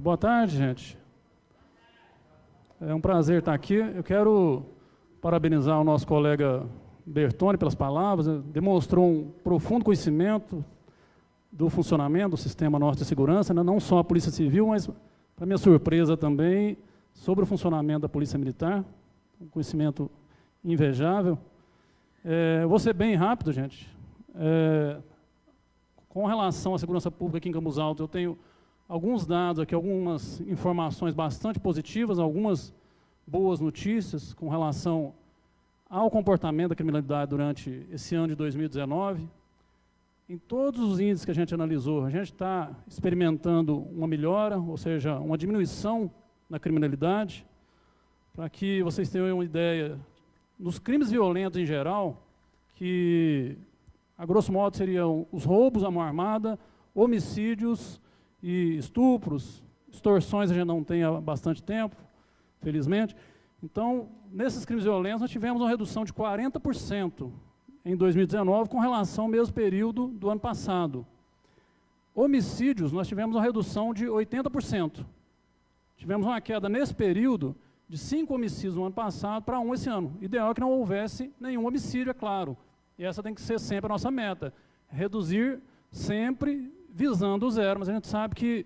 Boa tarde, gente. É um prazer estar aqui. Eu quero parabenizar o nosso colega Bertoni pelas palavras. Demonstrou um profundo conhecimento do funcionamento do sistema nosso de segurança, né? Não só a Polícia Civil, mas, para minha surpresa também, sobre o funcionamento da Polícia Militar. Um conhecimento invejável. Eu vou ser bem rápido, gente. Com relação à segurança pública aqui em Campos Altos, eu tenho alguns dados aqui, algumas informações bastante positivas, algumas boas notícias com relação ao comportamento da criminalidade durante esse ano de 2019. Em todos os índices que a gente analisou, a gente está experimentando uma melhora, ou seja, uma diminuição na criminalidade. Para que vocês tenham uma ideia, nos crimes violentos em geral, que a grosso modo seriam os roubos à mão armada, homicídios e estupros, extorsões a gente não tem há bastante tempo, felizmente. Então, nesses crimes violentos, nós tivemos uma redução de 40% em 2019 com relação ao mesmo período do ano passado. Homicídios, nós tivemos uma redução de 80%. Tivemos uma queda nesse período de 5 homicídios no ano passado para 1 esse ano. Ideal é que não houvesse nenhum homicídio, é claro. E essa tem que ser sempre a nossa meta. Reduzir sempre visando o zero, mas a gente sabe que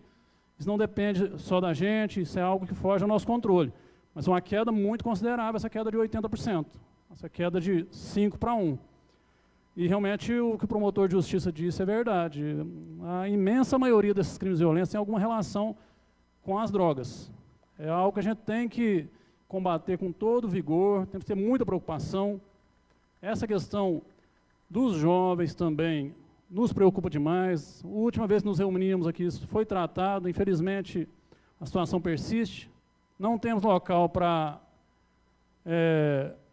isso não depende só da gente, isso é algo que foge ao nosso controle. Mas uma queda muito considerável, essa queda de 80%, essa queda de 5 para 1. E realmente o que o promotor de justiça disse é verdade. A imensa maioria desses crimes violentos tem alguma relação com as drogas. É algo que a gente tem que combater com todo vigor, temos que ter muita preocupação. Essa questão dos jovens também nos preocupa demais. A última vez que nos reunimos aqui, isso foi tratado, infelizmente a situação persiste. Não temos local para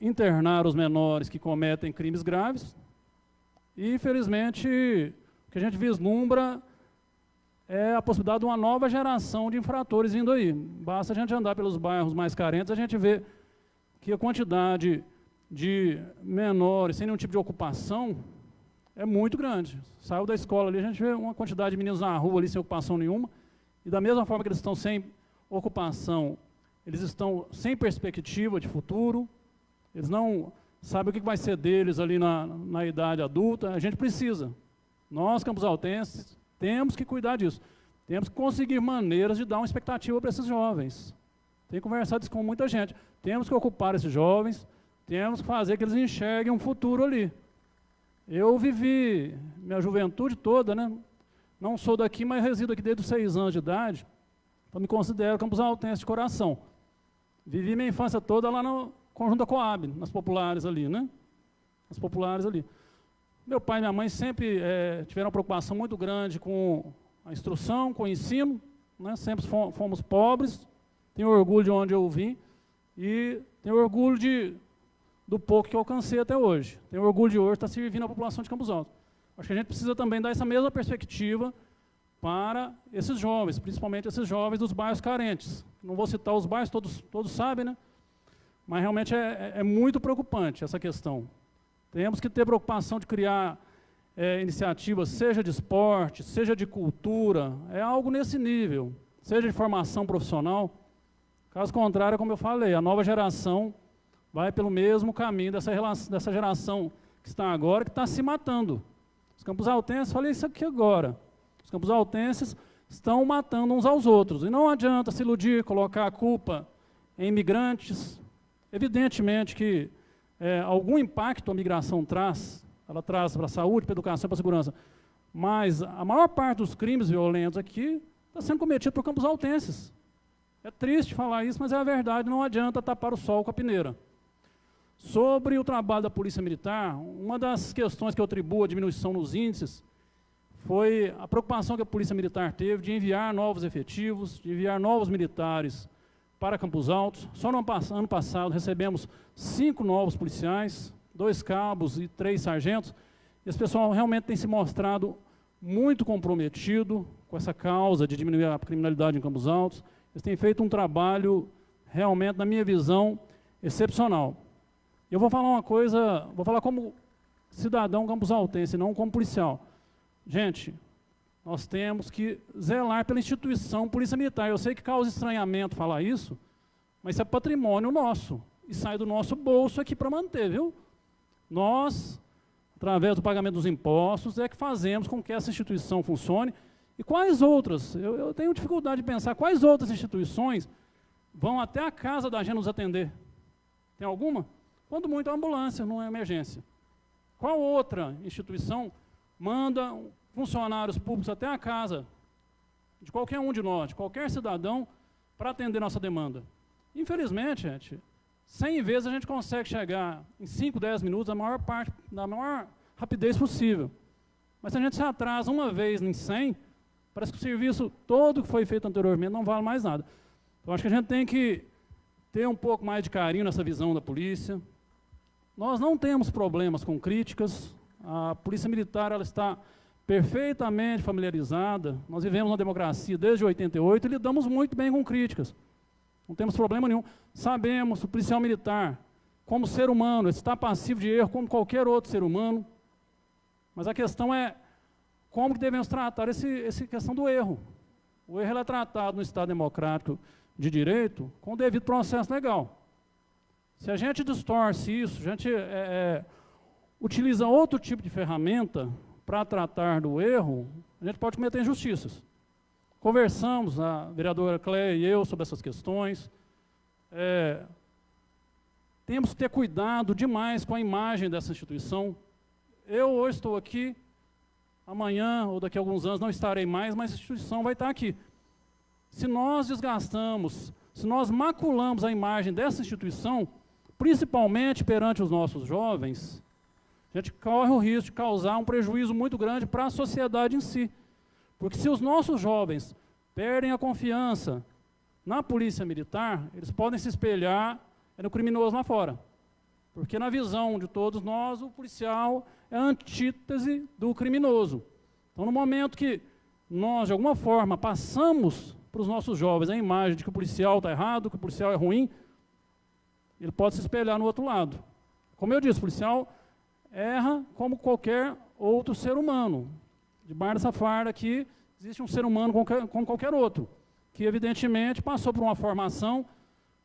internar os menores que cometem crimes graves. E, infelizmente, o que a gente vislumbra é a possibilidade de uma nova geração de infratores vindo aí. Basta a gente andar pelos bairros mais carentes, a gente vê que a quantidade de menores sem nenhum tipo de ocupação é muito grande. Saiu da escola ali, a gente vê uma quantidade de meninos na rua ali sem ocupação nenhuma, e da mesma forma que eles estão sem ocupação, eles estão sem perspectiva de futuro, eles não sabem o que vai ser deles ali na idade adulta. A gente precisa, nós, campos altenses, temos que cuidar disso. Temos que conseguir maneiras de dar uma expectativa para esses jovens. Tem que conversar isso com muita gente. Temos que ocupar esses jovens, temos que fazer que eles enxerguem um futuro ali. Eu vivi minha juventude toda, né? Não sou daqui, mas resido aqui desde os 6 anos de idade, então me considero campos altense de coração. Vivi minha infância toda lá no Conjunto da Coab, nas populares ali, né? Nas populares ali. Meu pai e minha mãe sempre tiveram uma preocupação muito grande com a instrução, com o ensino, né? Sempre fomos pobres, tenho orgulho de onde eu vim e tenho orgulho do pouco que eu alcancei até hoje. Tenho orgulho de hoje estar servindo a população de Campos Altos. Acho que a gente precisa também dar essa mesma perspectiva para esses jovens, principalmente esses jovens dos bairros carentes. Não vou citar os bairros, todos sabem, né? Mas realmente é muito preocupante essa questão. Temos que ter preocupação de criar iniciativas, seja de esporte, seja de cultura, é algo nesse nível, seja de formação profissional. Caso contrário, como eu falei, a nova geração vai pelo mesmo caminho dessa geração que está agora, que está se matando. Os campos altenses, falei isso aqui agora, os campos altenses estão matando uns aos outros. E não adianta se iludir, colocar a culpa em imigrantes. Evidentemente que algum impacto a migração traz, ela traz para a saúde, para a educação, para a segurança, mas a maior parte dos crimes violentos aqui está sendo cometido por campos altenses. É triste falar isso, mas é a verdade, não adianta tapar o sol com a peneira. Sobre o trabalho da Polícia Militar, uma das questões que eu atribuo à diminuição nos índices foi a preocupação que a Polícia Militar teve de enviar novos efetivos, de enviar novos militares para Campos Altos. Só no ano passado recebemos 5 novos policiais, 2 cabos e 3 sargentos. Esse pessoal realmente tem se mostrado muito comprometido com essa causa de diminuir a criminalidade em Campos Altos. Eles têm feito um trabalho realmente, na minha visão, excepcional. Eu vou falar uma coisa, vou falar como cidadão campos altense, não como policial. Gente, nós temos que zelar pela instituição Polícia Militar. Eu sei que causa estranhamento falar isso, mas isso é patrimônio nosso, e sai do nosso bolso aqui para manter, viu? Nós, através do pagamento dos impostos, é que fazemos com que essa instituição funcione. E quais outras? Eu tenho dificuldade de pensar quais outras instituições vão até a casa da gente nos atender. Tem alguma? Quando muito, é uma ambulância, não é emergência. Qual outra instituição manda funcionários públicos até a casa de qualquer um de nós, de qualquer cidadão, para atender nossa demanda? Infelizmente, gente, 100 vezes a gente consegue chegar em 5, 10 minutos, na maior rapidez possível. Mas se a gente se atrasa uma vez em 100, parece que o serviço todo que foi feito anteriormente não vale mais nada. Então, acho que a gente tem que ter um pouco mais de carinho nessa visão da polícia. Nós não temos problemas com críticas. A Polícia Militar ela está perfeitamente familiarizada. Nós vivemos na democracia desde 88 e lidamos muito bem com críticas. Não temos problema nenhum. Sabemos, o policial militar, como ser humano, está passivo de erro como qualquer outro ser humano. Mas a questão é como que devemos tratar essa questão do erro. O erro é tratado no Estado democrático de direito com o devido processo legal. Se a gente distorce isso, a gente utiliza outro tipo de ferramenta para tratar do erro, a gente pode cometer injustiças. Conversamos, a vereadora Cléia e eu, sobre essas questões. Temos que ter cuidado demais com a imagem dessa instituição. Eu hoje estou aqui, amanhã ou daqui a alguns anos não estarei mais, mas a instituição vai estar aqui. Se nós desgastamos, se nós maculamos a imagem dessa instituição, principalmente perante os nossos jovens, a gente corre o risco de causar um prejuízo muito grande para a sociedade em si. Porque se os nossos jovens perdem a confiança na polícia militar, eles podem se espelhar no criminoso lá fora. Porque na visão de todos nós, o policial é a antítese do criminoso. Então, no momento que nós, de alguma forma, passamos para os nossos jovens a imagem de que o policial está errado, que o policial é ruim, ele pode se espelhar no outro lado. Como eu disse, o policial erra como qualquer outro ser humano. Debaixo dessa farda aqui, existe um ser humano como qualquer outro, que evidentemente passou por uma formação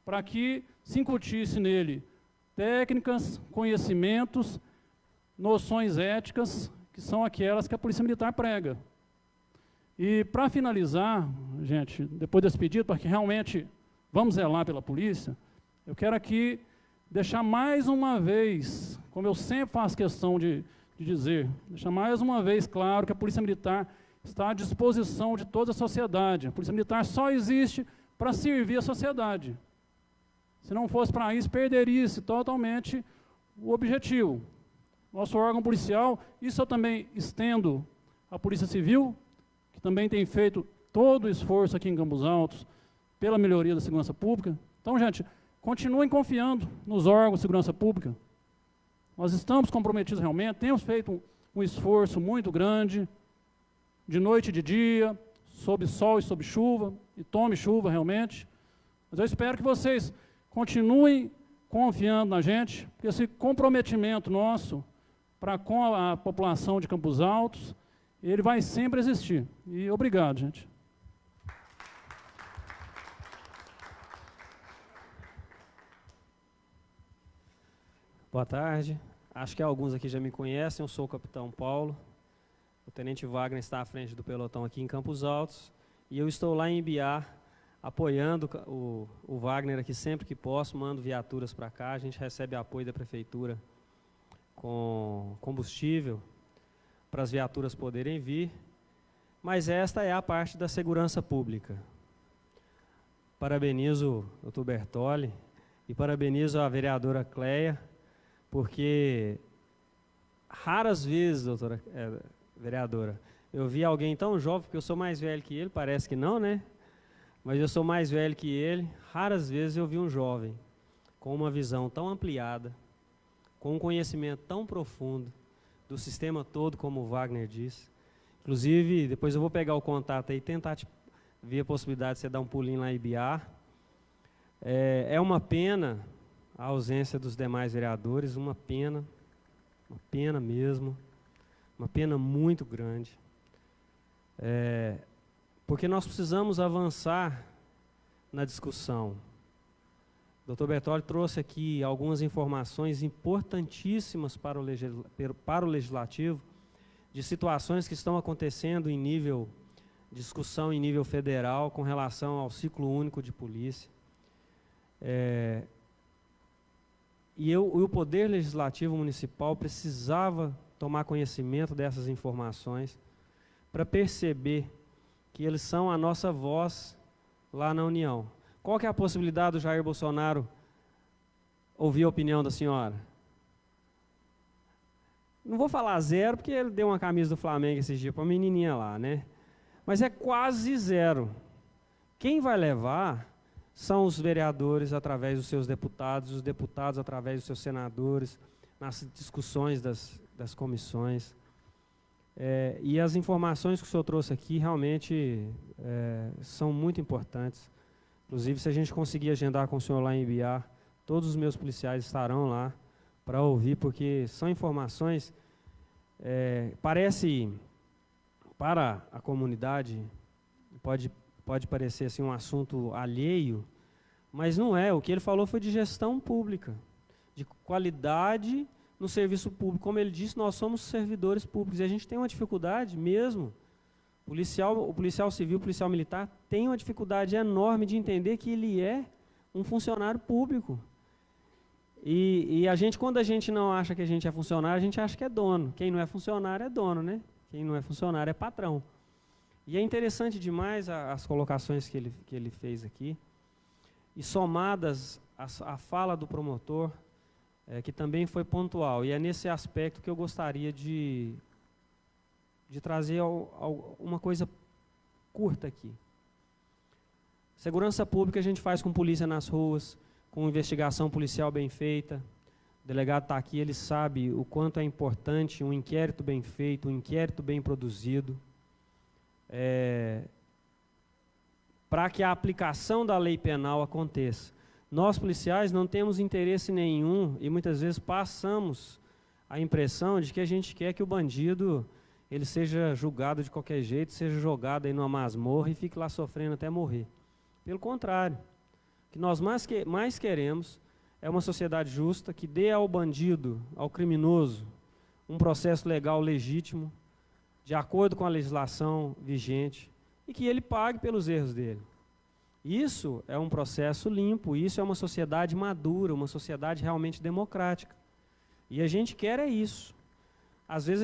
para que se incutisse nele técnicas, conhecimentos, noções éticas, que são aquelas que a Polícia Militar prega. E para finalizar, gente, depois desse pedido, para que realmente vamos zelar pela polícia, eu quero aqui deixar mais uma vez, como eu sempre faço questão de dizer, deixar mais uma vez claro que a Polícia Militar está à disposição de toda a sociedade. A Polícia Militar só existe para servir a sociedade. Se não fosse para isso, perderia-se totalmente o objetivo. Nosso órgão policial, isso eu também estendo à Polícia Civil, que também tem feito todo o esforço aqui em Campos Altos pela melhoria da segurança pública. Então, gente, continuem confiando nos órgãos de segurança pública. Nós estamos comprometidos realmente, temos feito um esforço muito grande, de noite e de dia, sob sol e sob chuva, e tome chuva realmente. Mas eu espero que vocês continuem confiando na gente, porque esse comprometimento nosso para com a população de Campos Altos, ele vai sempre existir. E obrigado, gente. Boa tarde. Acho que alguns aqui já me conhecem. Eu sou o Capitão Paulo. O Tenente Wagner está à frente do pelotão aqui em Campos Altos. E eu estou lá em Ibiá, apoiando o Wagner aqui sempre que posso. Mando viaturas para cá. A gente recebe apoio da Prefeitura com combustível para as viaturas poderem vir. Mas esta é a parte da segurança pública. Parabenizo o Dr. Bertoli e parabenizo a vereadora Cléia, porque raras vezes, vereadora, eu vi alguém tão jovem, porque eu sou mais velho que ele, parece que não, né? Mas eu sou mais velho que ele, raras vezes eu vi um jovem com uma visão tão ampliada, com um conhecimento tão profundo do sistema todo, como o Wagner disse. Inclusive, depois eu vou pegar o contato aí e tentar ver a possibilidade de você dar um pulinho lá em Ibiá. É uma pena a ausência dos demais vereadores, uma pena mesmo, uma pena muito grande. Porque nós precisamos avançar na discussão. O Dr. Bertolli trouxe aqui algumas informações importantíssimas para o Legislativo, de situações que estão acontecendo em nível, discussão em nível federal com relação ao ciclo único de polícia. E o Poder Legislativo Municipal precisava tomar conhecimento dessas informações para perceber que eles são a nossa voz lá na União. Qual que é a possibilidade do Jair Bolsonaro ouvir a opinião da senhora? Não vou falar zero, porque ele deu uma camisa do Flamengo esses dias para a menininha lá, né? Mas é quase zero. Quem vai levar são os vereadores através dos seus deputados, os deputados através dos seus senadores, nas discussões das comissões. E as informações que o senhor trouxe aqui realmente são muito importantes. Inclusive, se a gente conseguir agendar com o senhor lá em Ibiá, todos os meus policiais estarão lá para ouvir, porque são informações, parece, para a comunidade, pode parecer assim, um assunto alheio, mas não é. O que ele falou foi de gestão pública, de qualidade no serviço público. Como ele disse, nós somos servidores públicos e a gente tem uma dificuldade mesmo. O policial civil, o policial militar tem uma dificuldade enorme de entender que ele é um funcionário público. E a gente, quando a gente não acha que a gente é funcionário, a gente acha que é dono. Quem não é funcionário é dono, né? Quem não é funcionário é patrão. E é interessante demais as colocações que ele fez aqui, e somadas à fala do promotor, que também foi pontual. E é nesse aspecto que eu gostaria de trazer uma coisa curta aqui. Segurança pública a gente faz com polícia nas ruas, com investigação policial bem feita. O delegado está aqui, ele sabe o quanto é importante um inquérito bem feito, um inquérito bem produzido, para que a aplicação da lei penal aconteça. Nós, policiais, não temos interesse nenhum e muitas vezes passamos a impressão de que a gente quer que o bandido ele seja julgado de qualquer jeito, seja jogado aí numa masmorra e fique lá sofrendo até morrer. Pelo contrário, o que nós mais queremos é uma sociedade justa que dê ao bandido, ao criminoso, um processo legal legítimo, de acordo com a legislação vigente, e que ele pague pelos erros dele. Isso é um processo limpo, isso é uma sociedade madura, uma sociedade realmente democrática. E a gente quer isso. Às vezes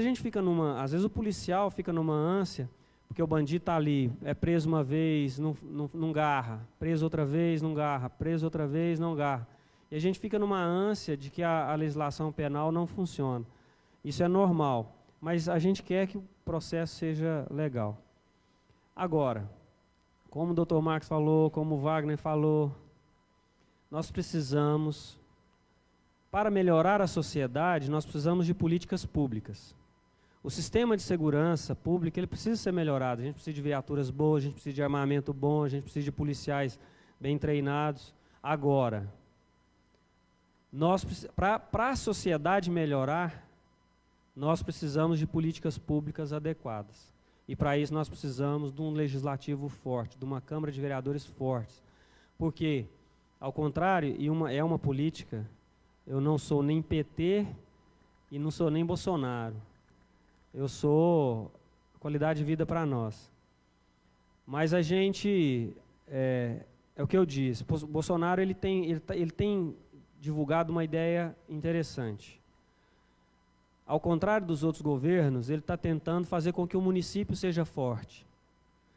o policial fica numa ânsia, porque o bandido está ali, é preso uma vez, não garra, preso outra vez, não garra, preso outra vez, não garra. E a gente fica numa ânsia de que a legislação penal não funciona. Isso é normal, mas a gente quer que o processo seja legal. Agora, como o Dr. Marcos falou, como o Wagner falou, nós precisamos, para melhorar a sociedade, nós precisamos de políticas públicas. O sistema de segurança pública ele precisa ser melhorado. A gente precisa de viaturas boas, a gente precisa de armamento bom, a gente precisa de policiais bem treinados. Agora, para a sociedade melhorar, nós precisamos de políticas públicas adequadas. E para isso nós precisamos de um legislativo forte, de uma Câmara de Vereadores forte. Porque, ao contrário, é uma política, eu não sou nem PT e não sou nem Bolsonaro. Eu sou qualidade de vida para nós. Mas a gente, é o que eu disse, o Bolsonaro ele tem divulgado uma ideia interessante. Ao contrário dos outros governos, ele está tentando fazer com que o município seja forte.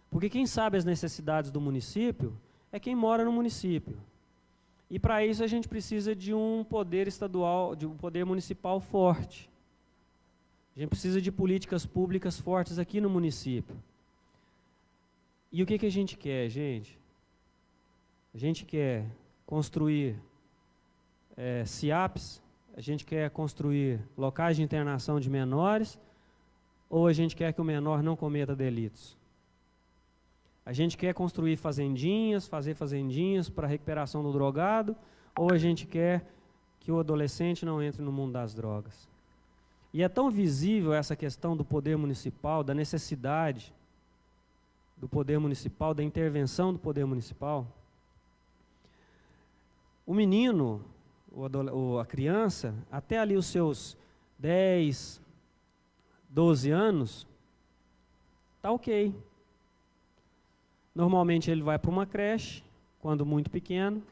Porque quem sabe as necessidades do município é quem mora no município. E para isso a gente precisa de um poder estadual, de um poder municipal forte. A gente precisa de políticas públicas fortes aqui no município. E o que a gente quer, gente? A gente quer construir CIAPs, a gente quer construir locais de internação de menores, ou a gente quer que o menor não cometa delitos? A gente quer construir fazer fazendinhas para recuperação do drogado, ou a gente quer que o adolescente não entre no mundo das drogas? E é tão visível essa questão do poder municipal, da necessidade do poder municipal, da intervenção do poder municipal, o menino, a criança, até ali os seus 10, 12 anos, está ok. Normalmente ele vai para uma creche, quando muito pequeno,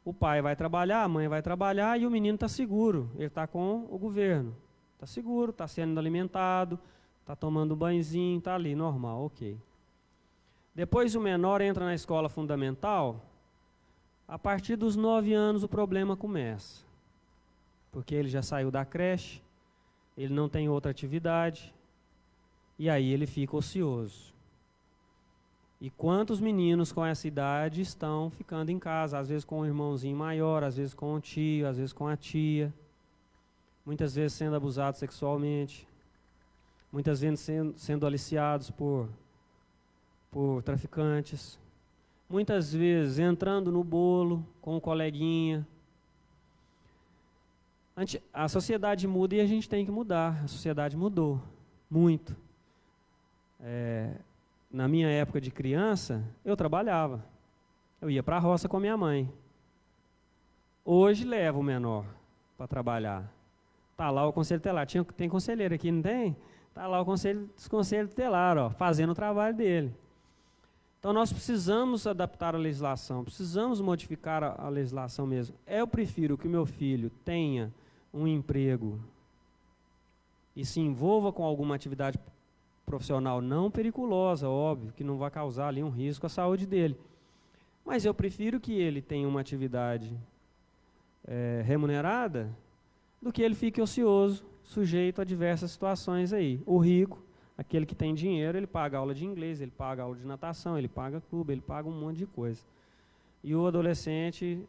o pai vai trabalhar, a mãe vai trabalhar e o menino está seguro, ele está com o governo. Está seguro, está sendo alimentado, está tomando um banhozinho, está ali, normal, ok. Depois o menor entra na escola fundamental, a partir dos 9 anos o problema começa. Porque ele já saiu da creche, ele não tem outra atividade, e aí ele fica ocioso. E quantos meninos com essa idade estão ficando em casa, às vezes com um irmãozinho maior, às vezes com um tio, às vezes com a tia, muitas vezes sendo abusados sexualmente, muitas vezes sendo aliciados por traficantes, muitas vezes entrando no bolo com um coleguinha. A sociedade muda e a gente tem que mudar. A sociedade mudou muito. Na minha época de criança, eu trabalhava. Eu ia para a roça com a minha mãe. Hoje levo o menor para trabalhar. Está lá o conselho tutelar. Tem conselheiro aqui, não tem? Está lá o conselho tutelar, ó, fazendo o trabalho dele. Então nós precisamos adaptar a legislação, precisamos modificar a legislação mesmo. Eu prefiro que o meu filho tenha um emprego e se envolva com alguma atividade profissional não periculosa, óbvio, que não vai causar ali um risco à saúde dele. Mas eu prefiro que ele tenha uma atividade remunerada do que ele fique ocioso, sujeito a diversas situações aí. O rico, aquele que tem dinheiro, ele paga aula de inglês, ele paga aula de natação, ele paga clube, ele paga um monte de coisa. E o adolescente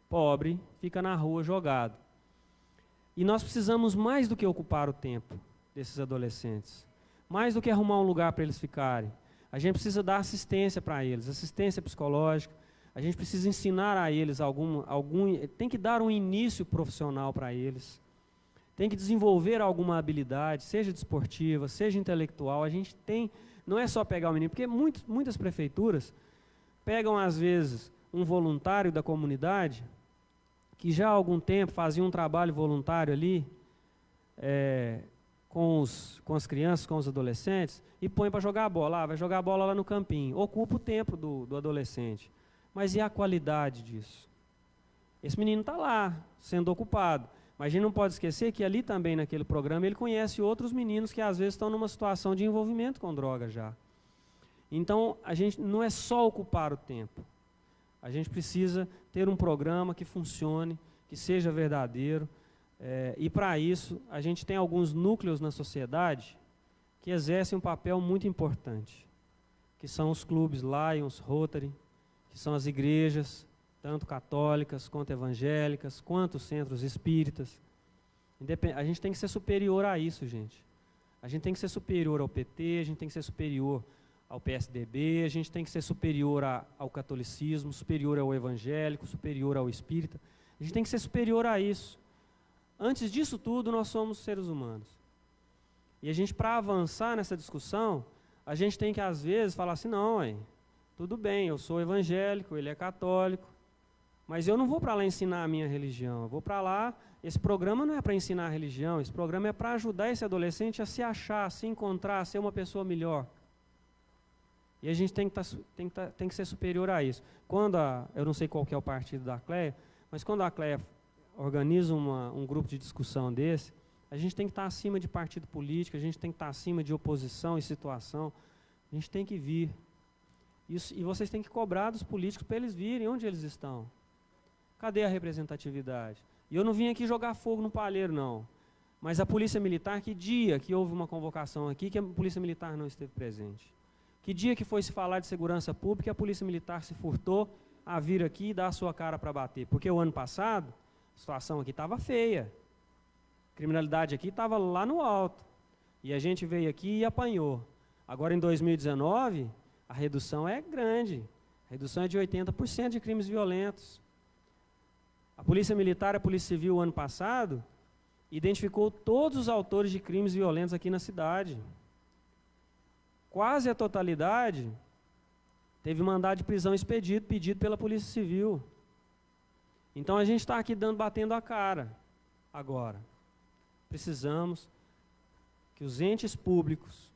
pobre fica na rua jogado. E nós precisamos mais do que ocupar o tempo desses adolescentes, mais do que arrumar um lugar para eles ficarem. A gente precisa dar assistência para eles, assistência psicológica, a gente precisa ensinar a eles tem que dar um início profissional para eles, tem que desenvolver alguma habilidade, seja desportiva, seja intelectual. A gente tem, não é só pegar o menino, porque muitas prefeituras pegam às vezes um voluntário da comunidade, que já há algum tempo fazia um trabalho voluntário ali, com as crianças, com os adolescentes, e põe para jogar bola. Vai jogar bola lá no campinho. Ocupa o tempo do adolescente. Mas e a qualidade disso? Esse menino está lá, sendo ocupado. Mas a gente não pode esquecer que ali também, naquele programa, ele conhece outros meninos que às vezes estão numa situação de envolvimento com droga já. Então, a gente não é só ocupar o tempo. A gente precisa ter um programa que funcione, que seja verdadeiro. E para isso, a gente tem alguns núcleos na sociedade que exercem um papel muito importante, que são os clubes Lions, Rotary, que são as igrejas, tanto católicas, quanto evangélicas, quanto os centros espíritas. A gente tem que ser superior a isso, gente. A gente tem que ser superior ao PT, a gente tem que ser superior ao PSDB, a gente tem que ser superior ao catolicismo, superior ao evangélico, superior ao espírita. A gente tem que ser superior a isso. Antes disso tudo, nós somos seres humanos. E a gente, para avançar nessa discussão, a gente tem que, às vezes, falar assim, não, tudo bem, eu sou evangélico, ele é católico, mas eu não vou para lá ensinar a minha religião, eu vou para lá, esse programa não é para ensinar a religião, esse programa é para ajudar esse adolescente a se achar, a se encontrar, a ser uma pessoa melhor. E a gente tem que ser superior a isso. Eu não sei qual que é o partido da CLEA, mas quando a CLEA organiza um grupo de discussão desse, a gente tem que estar acima de partido político, a gente tem que estar acima de oposição e situação, a gente tem que vir. Isso, e vocês têm que cobrar dos políticos para eles virem onde eles estão. Cadê a representatividade? E eu não vim aqui jogar fogo no palheiro, não. Mas a Polícia Militar, que dia que houve uma convocação aqui que a Polícia Militar não esteve presente? Que dia que foi se falar de segurança pública, a Polícia Militar se furtou a vir aqui e dar a sua cara para bater? Porque o ano passado, a situação aqui estava feia. A criminalidade aqui estava lá no alto. E a gente veio aqui e apanhou. Agora, em 2019, a redução é grande. A redução é de 80% de crimes violentos. A Polícia Militar e a Polícia Civil, ano passado, identificou todos os autores de crimes violentos aqui na cidade. quase a totalidade teve mandado de prisão expedido, pedido pela Polícia Civil. Então a gente está aqui batendo a cara agora. Precisamos que os entes públicos,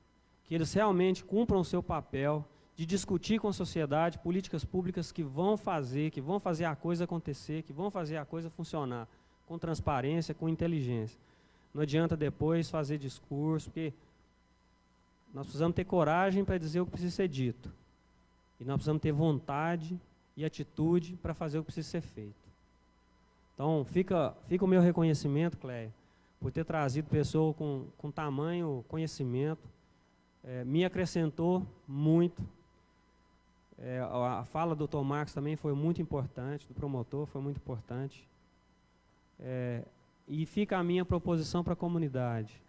que eles realmente cumpram o seu papel de discutir com a sociedade políticas públicas que vão fazer a coisa acontecer, que vão fazer a coisa funcionar, com transparência, com inteligência. Não adianta depois fazer discurso, porque nós precisamos ter coragem para dizer o que precisa ser dito. E nós precisamos ter vontade e atitude para fazer o que precisa ser feito. Então, fica o meu reconhecimento, Cléia, por ter trazido pessoa com tamanho conhecimento, me acrescentou muito. A fala do Dr. Marcos também foi muito importante, do promotor foi muito importante. E fica a minha proposição para a comunidade.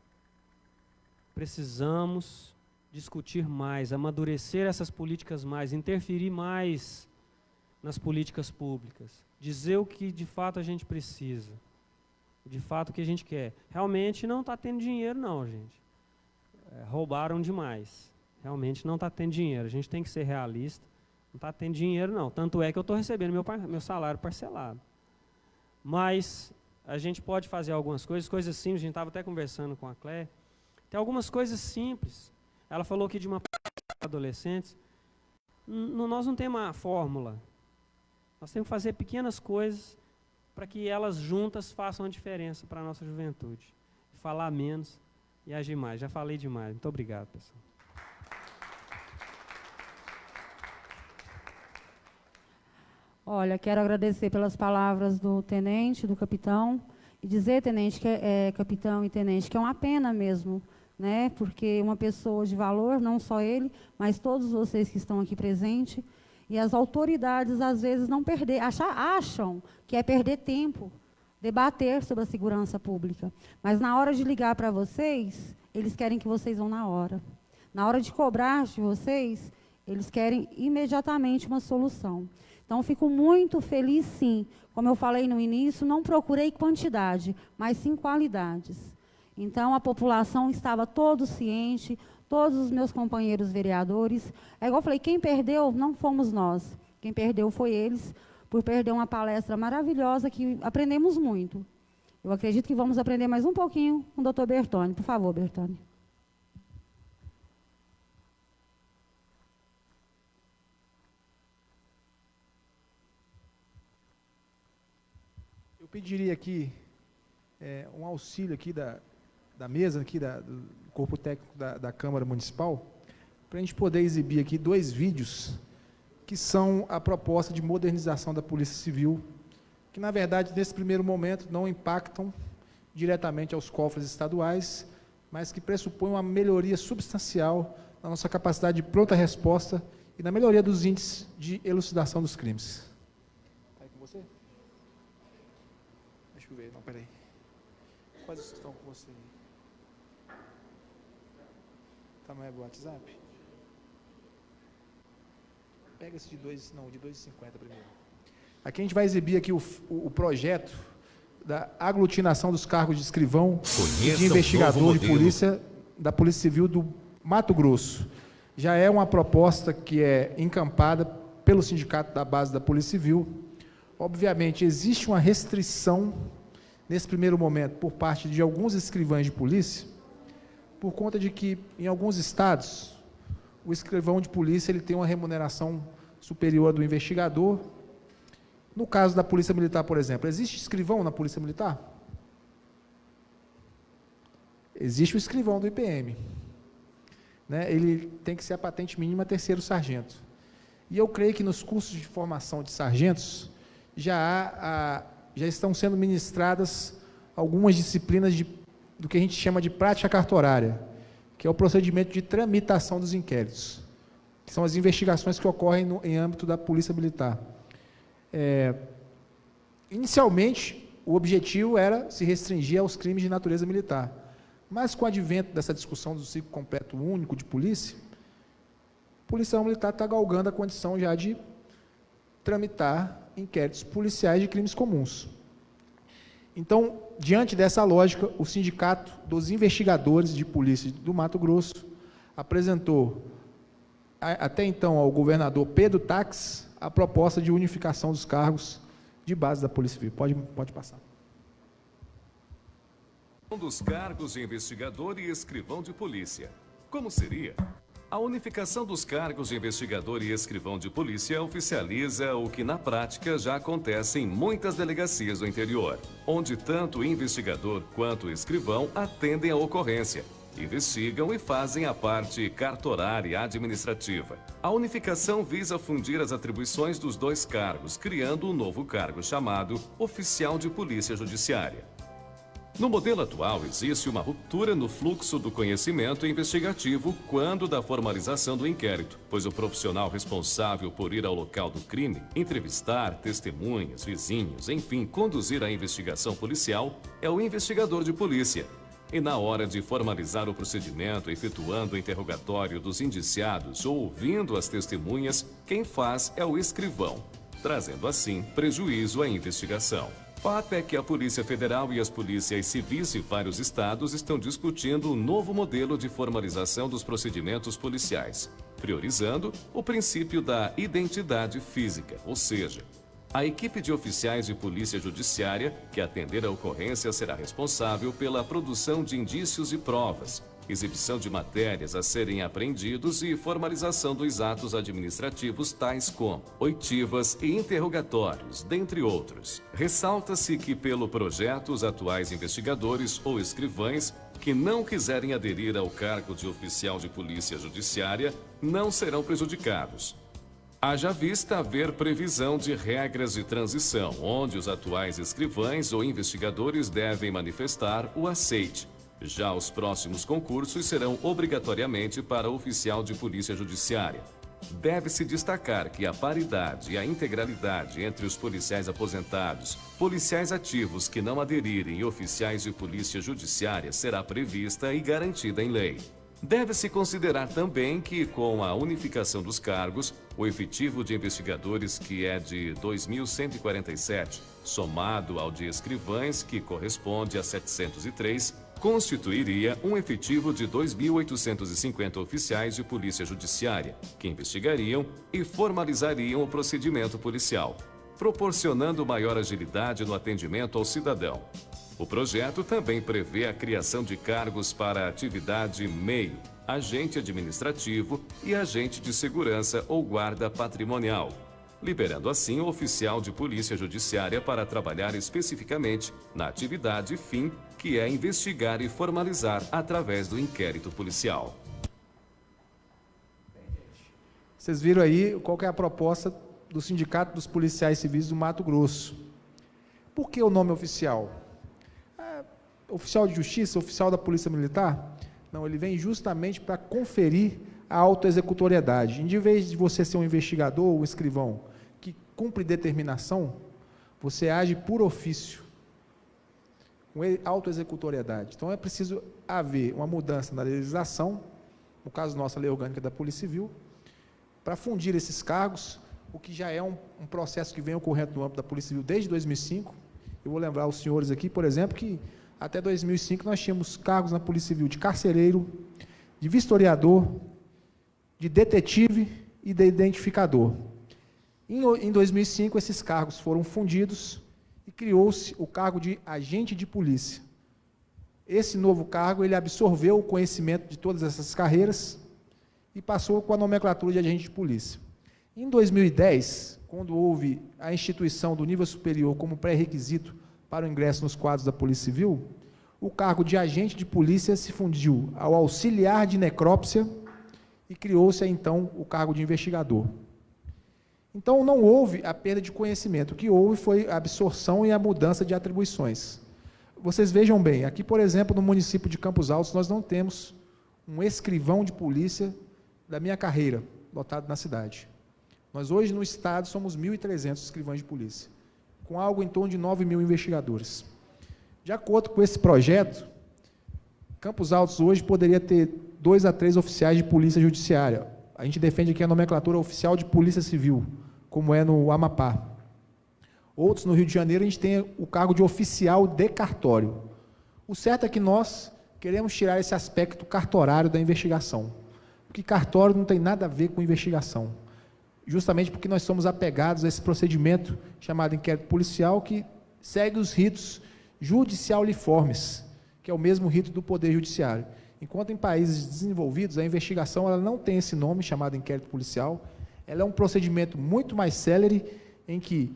Precisamos discutir mais, amadurecer essas políticas mais, interferir mais nas políticas públicas, dizer o que de fato a gente precisa, de fato o que a gente quer. Realmente não está tendo dinheiro não, gente. Roubaram demais. Realmente não está tendo dinheiro. A gente tem que ser realista. Não está tendo dinheiro não. Tanto é que eu estou recebendo meu salário parcelado. Mas a gente pode fazer algumas coisas simples. A gente estava até conversando com a Cléia. Tem algumas coisas simples. Ela falou aqui de uma adolescentes. Nós não temos uma fórmula. Nós temos que fazer pequenas coisas para que elas juntas façam a diferença para a nossa juventude. Falar menos e agir mais. Já falei demais. Muito obrigado, pessoal. Olha, quero agradecer pelas palavras do tenente, do capitão, e dizer, tenente, capitão e tenente, que é uma pena mesmo, né? Porque uma pessoa de valor, não só ele, mas todos vocês que estão aqui presentes, e as autoridades, às vezes, acham que é perder tempo, debater sobre a segurança pública. Mas na hora de ligar para vocês, eles querem que vocês vão na hora. Na hora de cobrar de vocês, eles querem imediatamente uma solução. Então, fico muito feliz, sim. Como eu falei no início, não procurei quantidade, mas sim qualidades. Então, a população estava todo ciente, todos os meus companheiros vereadores. É igual eu falei, quem perdeu não fomos nós. Quem perdeu foi eles, por perder uma palestra maravilhosa que aprendemos muito. Eu acredito que vamos aprender mais um pouquinho com o doutor Bertoni. Por favor, Bertoni. Eu pediria aqui um auxílio aqui da mesa, aqui do corpo técnico da Câmara Municipal, para a gente poder exibir aqui 2 vídeos que são a proposta de modernização da Polícia Civil, que, na verdade, nesse primeiro momento, não impactam diretamente aos cofres estaduais, mas que pressupõem uma melhoria substancial na nossa capacidade de pronta resposta e na melhoria dos índices de elucidação dos crimes. Está aí com você? Deixa eu ver, não, peraí. Quais estão com você? Tamanho do WhatsApp? Pega esse de 2,50 primeiro. Aqui a gente vai exibir aqui o projeto da aglutinação dos cargos de escrivão e de investigador de polícia da Polícia Civil do Mato Grosso. Já é uma proposta que é encampada pelo Sindicato da Base da Polícia Civil. Obviamente, existe uma restrição, nesse primeiro momento, por parte de alguns escrivães de polícia, por conta de que, em alguns estados, o escrivão de polícia ele tem uma remuneração superior à do investigador. No caso da Polícia Militar, por exemplo, existe escrivão na Polícia Militar? Existe o escrivão do IPM. Né? Ele tem que ser a patente mínima 3º sargento. E eu creio que nos cursos de formação de sargentos já estão sendo ministradas algumas disciplinas do que a gente chama de prática cartorária, que é o procedimento de tramitação dos inquéritos, que são as investigações que ocorrem em âmbito da Polícia Militar. Inicialmente, o objetivo era se restringir aos crimes de natureza militar, mas com o advento dessa discussão do ciclo completo único de polícia, a Polícia Militar está galgando a condição já de tramitar inquéritos policiais de crimes comuns. Então, diante dessa lógica, o Sindicato dos Investigadores de Polícia do Mato Grosso apresentou até então ao governador Pedro Taques a proposta de unificação dos cargos de base da Polícia Civil. Pode passar. Dos cargos de investigador e escrivão de polícia. Como seria? A unificação dos cargos de investigador e escrivão de polícia oficializa o que na prática já acontece em muitas delegacias do interior, onde tanto o investigador quanto o escrivão atendem à ocorrência, investigam e fazem a parte cartorária e administrativa. A unificação visa fundir as atribuições dos dois cargos, criando um novo cargo chamado Oficial de Polícia Judiciária. No modelo atual, existe uma ruptura no fluxo do conhecimento investigativo quando da formalização do inquérito, pois o profissional responsável por ir ao local do crime, entrevistar testemunhas, vizinhos, enfim, conduzir a investigação policial, é o investigador de polícia. E na hora de formalizar o procedimento, efetuando o interrogatório dos indiciados ou ouvindo as testemunhas, quem faz é o escrivão, trazendo assim prejuízo à investigação. Fato é que a Polícia Federal e as polícias civis de vários estados estão discutindo um novo modelo de formalização dos procedimentos policiais, priorizando o princípio da identidade física, ou seja, a equipe de oficiais de polícia judiciária que atender a ocorrência será responsável pela produção de indícios e provas, exibição de matérias a serem apreendidos e formalização dos atos administrativos tais como oitivas e interrogatórios, dentre outros. Ressalta-se que pelo projeto os atuais investigadores ou escrivães que não quiserem aderir ao cargo de oficial de polícia judiciária não serão prejudicados. Haja vista haver previsão de regras de transição, onde os atuais escrivães ou investigadores devem manifestar o aceite. Já os próximos concursos serão obrigatoriamente para oficial de polícia judiciária. Deve-se destacar que a paridade e a integralidade entre os policiais aposentados, policiais ativos que não aderirem e oficiais de polícia judiciária será prevista e garantida em lei. Deve-se considerar também que, com a unificação dos cargos, o efetivo de investigadores, que é de 2.147, somado ao de escrivães, que corresponde a 703, constituiria um efetivo de 2.850 oficiais de polícia judiciária, que investigariam e formalizariam o procedimento policial, proporcionando maior agilidade no atendimento ao cidadão. O projeto também prevê a criação de cargos para a atividade meio, agente administrativo e agente de segurança ou guarda patrimonial, liberando assim o oficial de polícia judiciária para trabalhar especificamente na atividade fim, que é investigar e formalizar através do inquérito policial. Vocês viram aí qual que é a proposta do Sindicato dos Policiais Civis do Mato Grosso. Por que o nome oficial? Oficial de Justiça, oficial da Polícia Militar? Não, ele vem justamente para conferir a autoexecutoriedade. Em vez de você ser um investigador ou um escrivão que cumpre determinação, você age por ofício, com autoexecutoriedade. Então, é preciso haver uma mudança na legislação, no caso nosso, a Lei Orgânica da Polícia Civil, para fundir esses cargos, o que já é um processo que vem ocorrendo no âmbito da Polícia Civil desde 2005. Eu vou lembrar os senhores aqui, por exemplo, que até 2005 nós tínhamos cargos na Polícia Civil de carcereiro, de vistoriador, de detetive e de identificador. Em 2005, esses cargos foram fundidos e criou-se o cargo de agente de polícia. Esse novo cargo, ele absorveu o conhecimento de todas essas carreiras e passou com a nomenclatura de agente de polícia. Em 2010, quando houve a instituição do nível superior como pré-requisito para o ingresso nos quadros da Polícia Civil, o cargo de agente de polícia se fundiu ao auxiliar de necrópsia e criou-se, então, o cargo de investigador. Então, não houve a perda de conhecimento, o que houve foi a absorção e a mudança de atribuições. Vocês vejam bem, aqui, por exemplo, no município de Campos Altos, nós não temos um escrivão de polícia da minha carreira, lotado na cidade. Nós, hoje, no estado, somos 1.300 escrivães de polícia, com algo em torno de 9.000 investigadores. De acordo com esse projeto, Campos Altos hoje poderia ter 2 a 3 oficiais de polícia judiciária. A gente defende aqui a nomenclatura oficial de polícia civil, como é no Amapá. Outros, no Rio de Janeiro, a gente tem o cargo de oficial de cartório. O certo é que nós queremos tirar esse aspecto cartorário da investigação, que cartório não tem nada a ver com investigação. Justamente porque nós somos apegados a esse procedimento chamado inquérito policial, que segue os ritos judicialiformes, que é o mesmo rito do Poder Judiciário. Enquanto em países desenvolvidos, a investigação ela não tem esse nome, chamado inquérito policial, ela é um procedimento muito mais célere, em que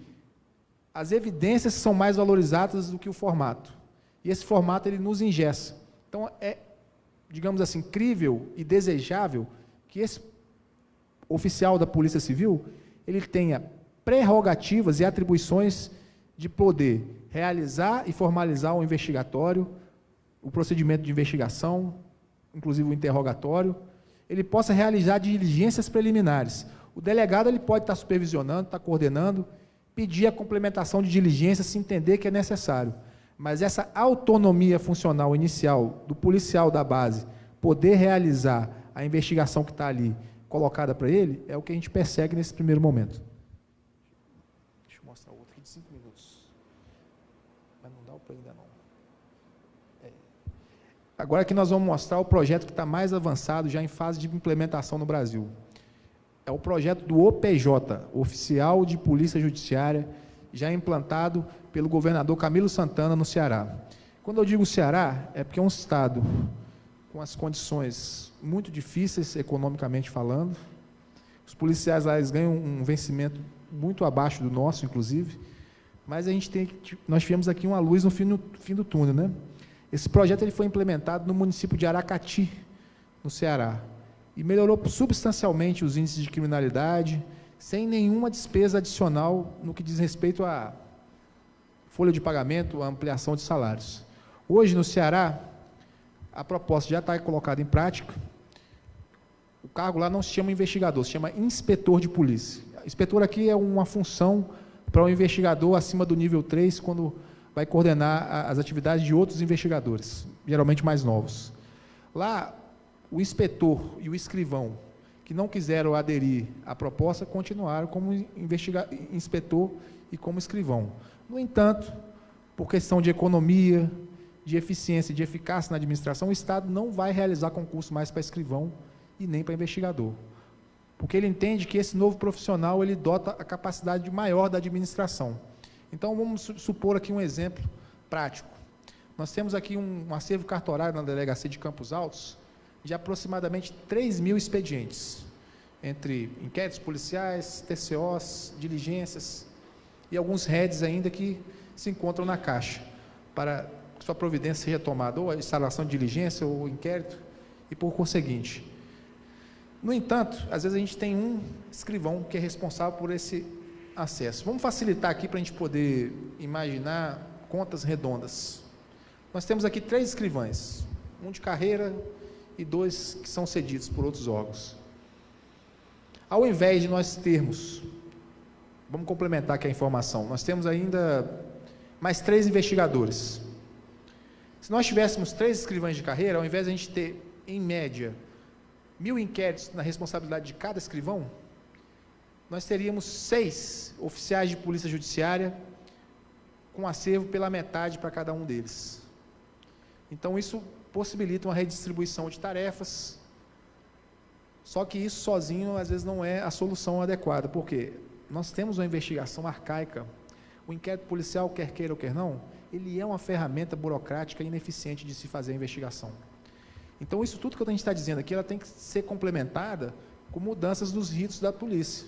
as evidências são mais valorizadas do que o formato. E esse formato ele nos engessa. Então, é, digamos assim, crível e desejável que esse oficial da Polícia Civil ele tenha prerrogativas e atribuições de poder realizar e formalizar o investigatório, o procedimento de investigação, inclusive o interrogatório, ele possa realizar diligências preliminares. O delegado ele pode estar supervisionando, estar coordenando, pedir a complementação de diligência se entender que é necessário. Mas essa autonomia funcional inicial do policial da base, poder realizar a investigação que está ali colocada para ele, é o que a gente persegue nesse primeiro momento. Deixa eu mostrar outro aqui de 5 minutos. Mas não dá para ainda não. Agora que nós vamos mostrar o projeto que está mais avançado, já em fase de implementação no Brasil. É o projeto do OPJ, Oficial de Polícia Judiciária, já implantado pelo governador Camilo Santana no Ceará. Quando eu digo Ceará, é porque é um estado com as condições muito difíceis, economicamente falando. Os policiais lá eles ganham um vencimento muito abaixo do nosso, inclusive, mas nós tivemos aqui uma luz no fim do túnel, né? Esse projeto ele foi implementado no município de Aracati, no Ceará, e melhorou substancialmente os índices de criminalidade, sem nenhuma despesa adicional no que diz respeito à folha de pagamento, à ampliação de salários. Hoje, no Ceará, a proposta já está colocada em prática. O cargo lá não se chama investigador, se chama inspetor de polícia. Inspetor aqui é uma função para o investigador acima do nível 3, quando vai coordenar as atividades de outros investigadores, geralmente mais novos. Lá, o inspetor e o escrivão, que não quiseram aderir à proposta, continuaram como inspetor e como escrivão. No entanto, por questão de economia, de eficiência e de eficácia na administração, o Estado não vai realizar concurso mais para escrivão e nem para investigador, porque ele entende que esse novo profissional ele dota a capacidade maior da administração. Então, vamos supor aqui um exemplo prático. Nós temos aqui um acervo cartorário na delegacia de Campos Altos de aproximadamente 3.000 expedientes, entre inquéritos policiais, TCOs, diligências e alguns REDs ainda que se encontram na Caixa, para que sua providência seja tomada, ou a instalação de diligência, ou o inquérito, e por conseguinte. No entanto, às vezes a gente tem um escrivão que é responsável por esse acesso. Vamos facilitar aqui para a gente poder imaginar contas redondas. Nós temos aqui 3 escrivães, um de carreira e 2 que são cedidos por outros órgãos. Ao invés de nós termos, vamos complementar aqui a informação, nós temos ainda mais 3 investigadores. Se nós tivéssemos 3 escrivães de carreira, ao invés de a gente ter, em média, 1.000 inquéritos na responsabilidade de cada escrivão, nós teríamos 6 oficiais de polícia judiciária com acervo pela metade para cada um deles. Então, isso possibilita uma redistribuição de tarefas, só que isso sozinho, às vezes, não é a solução adequada, porque nós temos uma investigação arcaica, o inquérito policial, quer queira ou quer não, ele é uma ferramenta burocrática ineficiente de se fazer a investigação. Então, isso tudo que a gente está dizendo aqui, ela tem que ser complementada com mudanças dos ritos da polícia.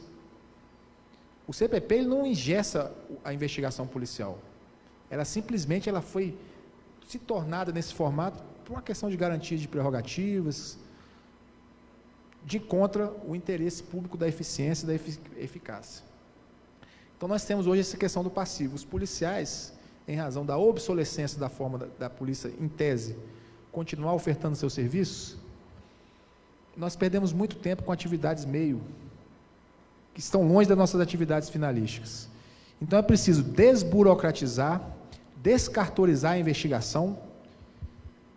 O CPP ele não engessa a investigação policial. Ela simplesmente foi se tornada nesse formato por uma questão de garantia de prerrogativas, de contra o interesse público da eficiência e da eficácia. Então, nós temos hoje essa questão do passivo. Os policiais, em razão da obsolescência da forma da polícia, em tese, continuar ofertando seus serviços, nós perdemos muito tempo com atividades meio, que estão longe das nossas atividades finalísticas. Então, é preciso desburocratizar, descartorizar a investigação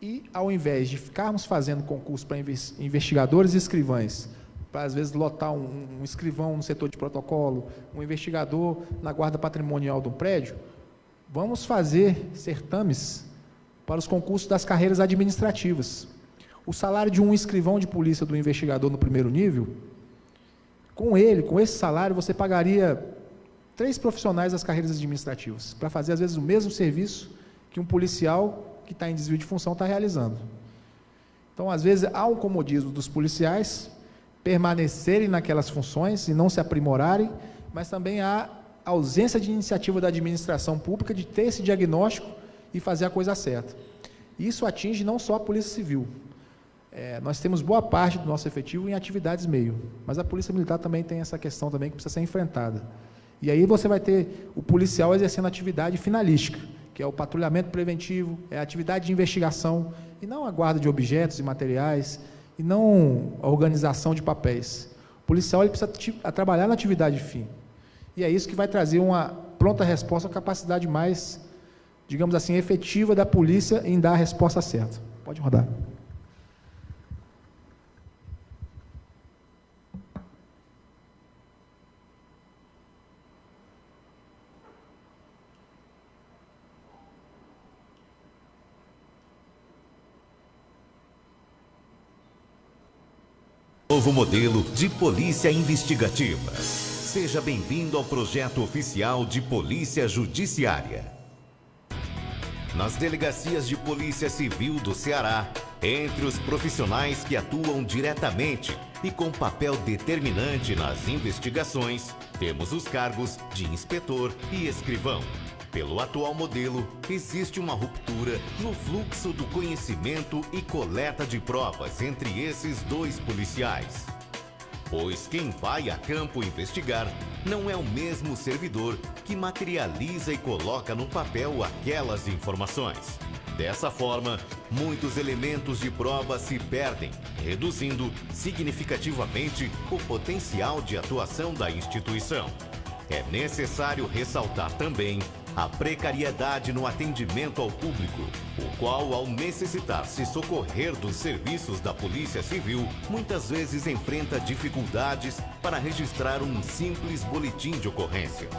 e, ao invés de ficarmos fazendo concurso para investigadores e escrivães, para, às vezes, lotar um escrivão no setor de protocolo, um investigador na guarda patrimonial de um prédio, vamos fazer certames para os concursos das carreiras administrativas. O salário de um escrivão de polícia do investigador no primeiro nível, com esse salário, você pagaria 3 profissionais das carreiras administrativas, para fazer, às vezes, o mesmo serviço que um policial que está em desvio de função está realizando. Então, às vezes, há um comodismo dos policiais permanecerem naquelas funções e não se aprimorarem, mas também há ausência de iniciativa da administração pública de ter esse diagnóstico e fazer a coisa certa. Isso atinge não só a Polícia Civil. Nós temos boa parte do nosso efetivo em atividades meio, mas a Polícia Militar também tem essa questão também que precisa ser enfrentada. E aí você vai ter o policial exercendo atividade finalística, que é o patrulhamento preventivo, é a atividade de investigação, e não a guarda de objetos e materiais, e não a organização de papéis. O policial ele precisa trabalhar na atividade fim. E é isso que vai trazer uma pronta resposta, uma capacidade mais, digamos assim, efetiva da polícia em dar a resposta certa. Pode rodar. Novo modelo de polícia investigativa. Seja bem-vindo ao projeto oficial de Polícia Judiciária. Nas delegacias de Polícia Civil do Ceará, entre os profissionais que atuam diretamente e com papel determinante nas investigações, temos os cargos de inspetor e escrivão. Pelo atual modelo, existe uma ruptura no fluxo do conhecimento e coleta de provas entre esses 2 policiais. Pois quem vai a campo investigar não é o mesmo servidor que materializa e coloca no papel aquelas informações. Dessa forma, muitos elementos de prova se perdem, reduzindo significativamente o potencial de atuação da instituição. É necessário ressaltar também a precariedade no atendimento ao público, o qual, ao necessitar se socorrer dos serviços da Polícia Civil, muitas vezes enfrenta dificuldades para registrar um simples boletim de ocorrência.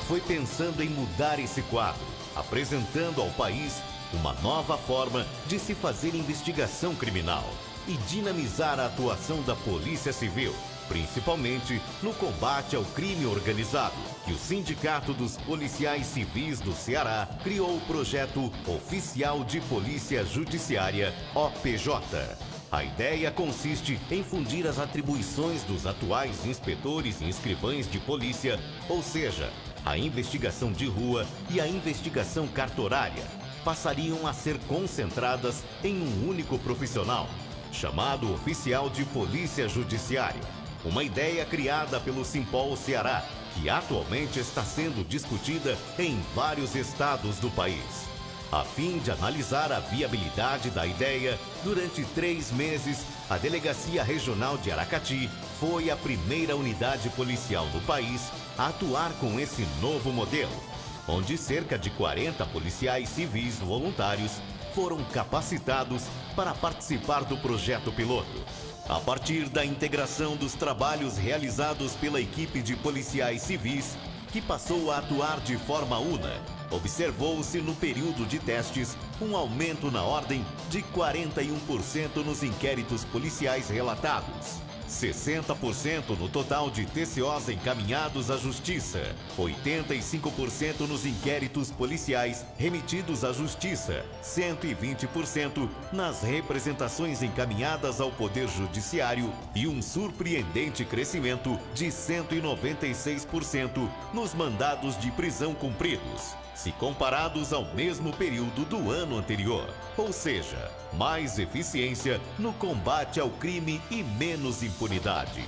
Foi pensando em mudar esse quadro, apresentando ao país uma nova forma de se fazer investigação criminal e dinamizar a atuação da Polícia Civil, principalmente no combate ao crime organizado, que o Sindicato dos Policiais Civis do Ceará criou o projeto Oficial de Polícia Judiciária, OPJ. A ideia consiste em fundir as atribuições dos atuais inspetores e escrivães de polícia, ou seja, a investigação de rua e a investigação cartorária, passariam a ser concentradas em um único profissional, chamado Oficial de Polícia Judiciária. Uma ideia criada pelo Simpol Ceará, que atualmente está sendo discutida em vários estados do país. A fim de analisar a viabilidade da ideia, durante 3 meses, a Delegacia Regional de Aracati foi a primeira unidade policial do país a atuar com esse novo modelo, onde cerca de 40 policiais civis voluntários foram capacitados para participar do projeto piloto. A partir da integração dos trabalhos realizados pela equipe de policiais civis, que passou a atuar de forma una, observou-se no período de testes um aumento na ordem de 41% nos inquéritos policiais relatados, 60% no total de TCOs encaminhados à Justiça, 85% nos inquéritos policiais remetidos à Justiça, 120% nas representações encaminhadas ao Poder Judiciário e um surpreendente crescimento de 196% nos mandados de prisão cumpridos, se comparados ao mesmo período do ano anterior. Ou seja, mais eficiência no combate ao crime e menos impunidade.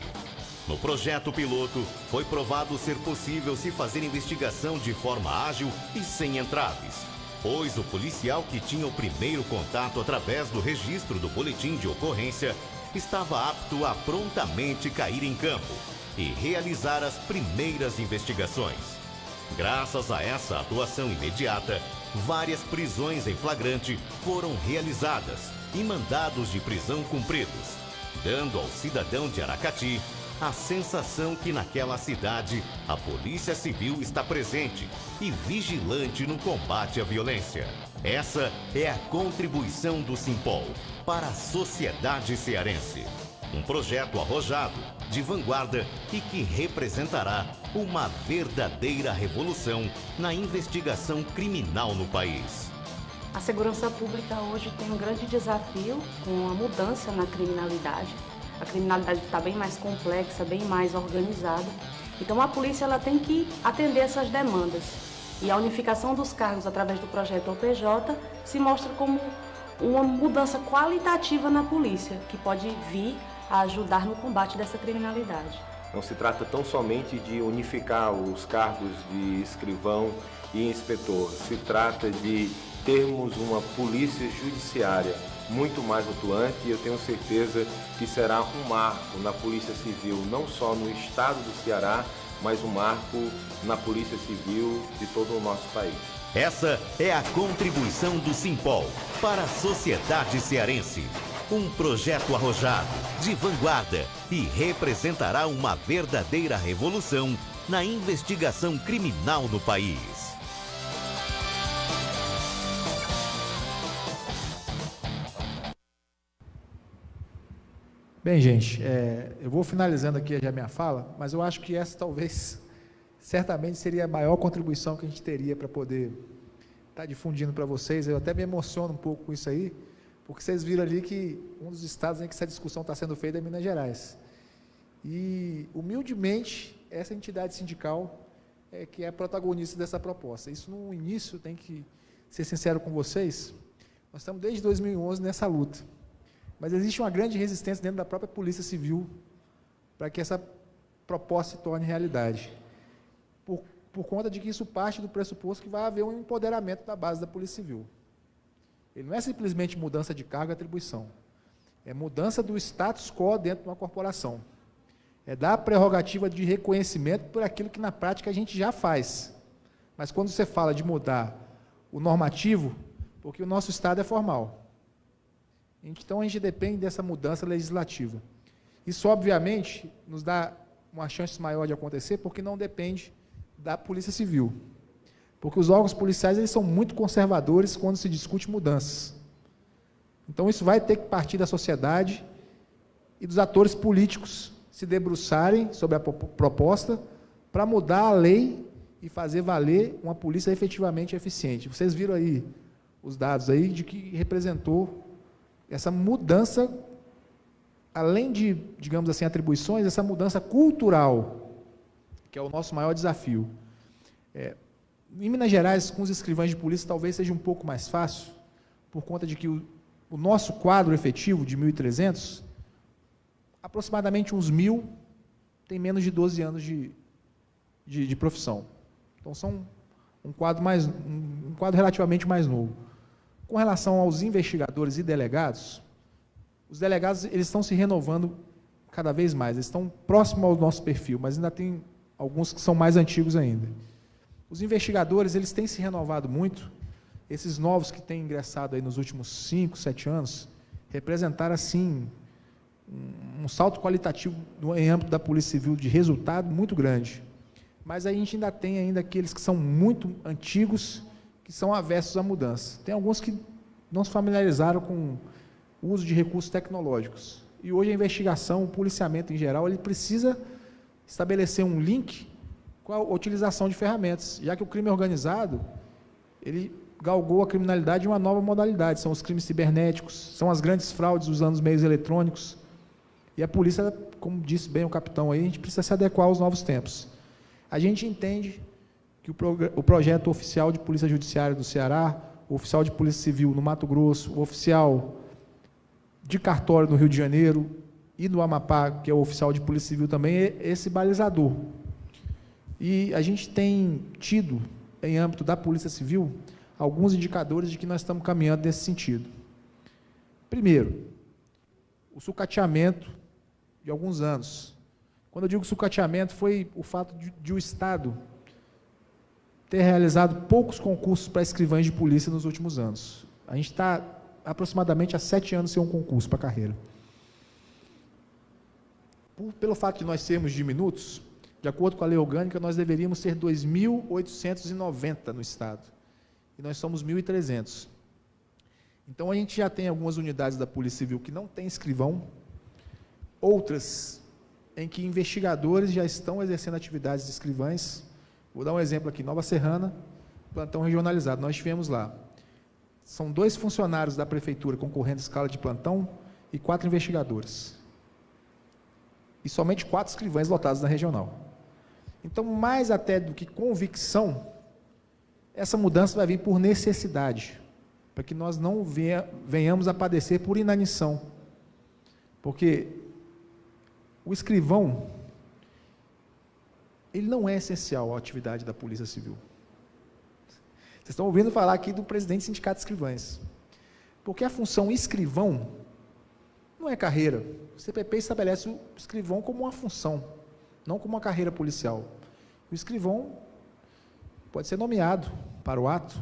No projeto piloto, foi provado ser possível se fazer investigação de forma ágil e sem entraves, pois o policial que tinha o primeiro contato através do registro do boletim de ocorrência estava apto a prontamente cair em campo e realizar as primeiras investigações. Graças a essa atuação imediata, várias prisões em flagrante foram realizadas e mandados de prisão cumpridos, dando ao cidadão de Aracati a sensação que naquela cidade a Polícia Civil está presente e vigilante no combate à violência. Essa é a contribuição do Simpol para a sociedade cearense. Um projeto arrojado, de vanguarda e que representará uma verdadeira revolução na investigação criminal no país. A segurança pública hoje tem um grande desafio com a mudança na criminalidade. A criminalidade está bem mais complexa, bem mais organizada. Então a polícia ela tem que atender essas demandas. E a unificação dos cargos através do projeto OPJ se mostra como uma mudança qualitativa na polícia, que pode vir a ajudar no combate dessa criminalidade. Não se trata tão somente de unificar os cargos de escrivão e inspetor, se trata de termos uma polícia judiciária muito mais atuante e eu tenho certeza que será um marco na Polícia Civil, não só no estado do Ceará, mas um marco na Polícia Civil de todo o nosso país. Essa é a contribuição do Simpol para a sociedade cearense. Um projeto arrojado, de vanguarda e representará uma verdadeira revolução na investigação criminal no país. Bem, gente, eu vou finalizando aqui já a minha fala, mas eu acho que essa talvez, certamente seria a maior contribuição que a gente teria para poder estar difundindo para vocês. Eu até me emociono um pouco com isso aí, porque vocês viram ali que um dos estados em que essa discussão está sendo feita é Minas Gerais. E, humildemente, essa entidade sindical é que é protagonista dessa proposta. Isso, no início, tem que ser sincero com vocês, nós estamos desde 2011 nessa luta. Mas existe uma grande resistência dentro da própria Polícia Civil para que essa proposta se torne realidade. Por conta de que isso parte do pressuposto que vai haver um empoderamento da base da Polícia Civil. Ele não é simplesmente mudança de cargo e atribuição. É mudança do status quo dentro de uma corporação. É dar a prerrogativa de reconhecimento por aquilo que na prática a gente já faz. Mas quando você fala de mudar o normativo, porque o nosso Estado é formal. Então, a gente depende dessa mudança legislativa. Isso, obviamente, nos dá uma chance maior de acontecer, porque não depende da Polícia Civil. Porque os órgãos policiais eles são muito conservadores quando se discute mudanças. Então, isso vai ter que partir da sociedade e dos atores políticos se debruçarem sobre a proposta para mudar a lei e fazer valer uma polícia efetivamente eficiente. Vocês viram aí os dados aí de que representou essa mudança, além de, digamos assim, atribuições, essa mudança cultural, que é o nosso maior desafio. Em Minas Gerais, com os escrivães de polícia, talvez seja um pouco mais fácil, por conta de que o nosso quadro efetivo de 1.300, aproximadamente uns 1.000 tem menos de 12 anos de profissão. Então, são um quadro relativamente mais novo. Com relação aos investigadores e delegados, os delegados eles estão se renovando cada vez mais, eles estão próximos ao nosso perfil, mas ainda tem alguns que são mais antigos ainda. Os investigadores eles têm se renovado muito, esses novos que têm ingressado aí nos últimos 5, 7 anos, representaram assim um salto qualitativo em âmbito da Polícia Civil de resultado muito grande. Mas a gente ainda tem aqueles que são muito antigos, que são avessos à mudança. Tem alguns que não se familiarizaram com o uso de recursos tecnológicos. E hoje a investigação, o policiamento em geral, ele precisa estabelecer um link com a utilização de ferramentas, já que o crime organizado, ele galgou a criminalidade em uma nova modalidade, são os crimes cibernéticos, são as grandes fraudes usando os meios eletrônicos. E a polícia, como disse bem o capitão aí, a gente precisa se adequar aos novos tempos. A gente entende que o projeto oficial de Polícia Judiciária do Ceará, o oficial de Polícia Civil no Mato Grosso, o oficial de cartório no Rio de Janeiro e no Amapá, que é o oficial de Polícia Civil também, é esse balizador. E a gente tem tido, em âmbito da Polícia Civil, alguns indicadores de que nós estamos caminhando nesse sentido. Primeiro, o sucateamento de alguns anos. Quando eu digo sucateamento, foi o fato de o Estado ter realizado poucos concursos para escrivães de polícia nos últimos anos. A gente está aproximadamente há 7 anos sem um concurso para a carreira. Pelo fato de nós sermos diminutos, de acordo com a lei orgânica, nós deveríamos ser 2.890 no Estado. E nós somos 1.300. Então, a gente já tem algumas unidades da Polícia Civil que não tem escrivão, outras em que investigadores já estão exercendo atividades de escrivães. Vou dar um exemplo aqui, Nova Serrana, plantão regionalizado, nós tivemos lá. São 2 funcionários da prefeitura concorrendo à escala de plantão e 4 investigadores. E somente 4 escrivães lotados na regional. Então, mais até do que convicção, essa mudança vai vir por necessidade, para que nós não venhamos a padecer por inanição. Porque o escrivão, ele não é essencial à atividade da Polícia Civil. Vocês estão ouvindo falar aqui do presidente do Sindicato de Escrivães. Porque a função escrivão não é carreira. O CPP estabelece o escrivão como uma função, não como uma carreira policial. O escrivão pode ser nomeado para o ato.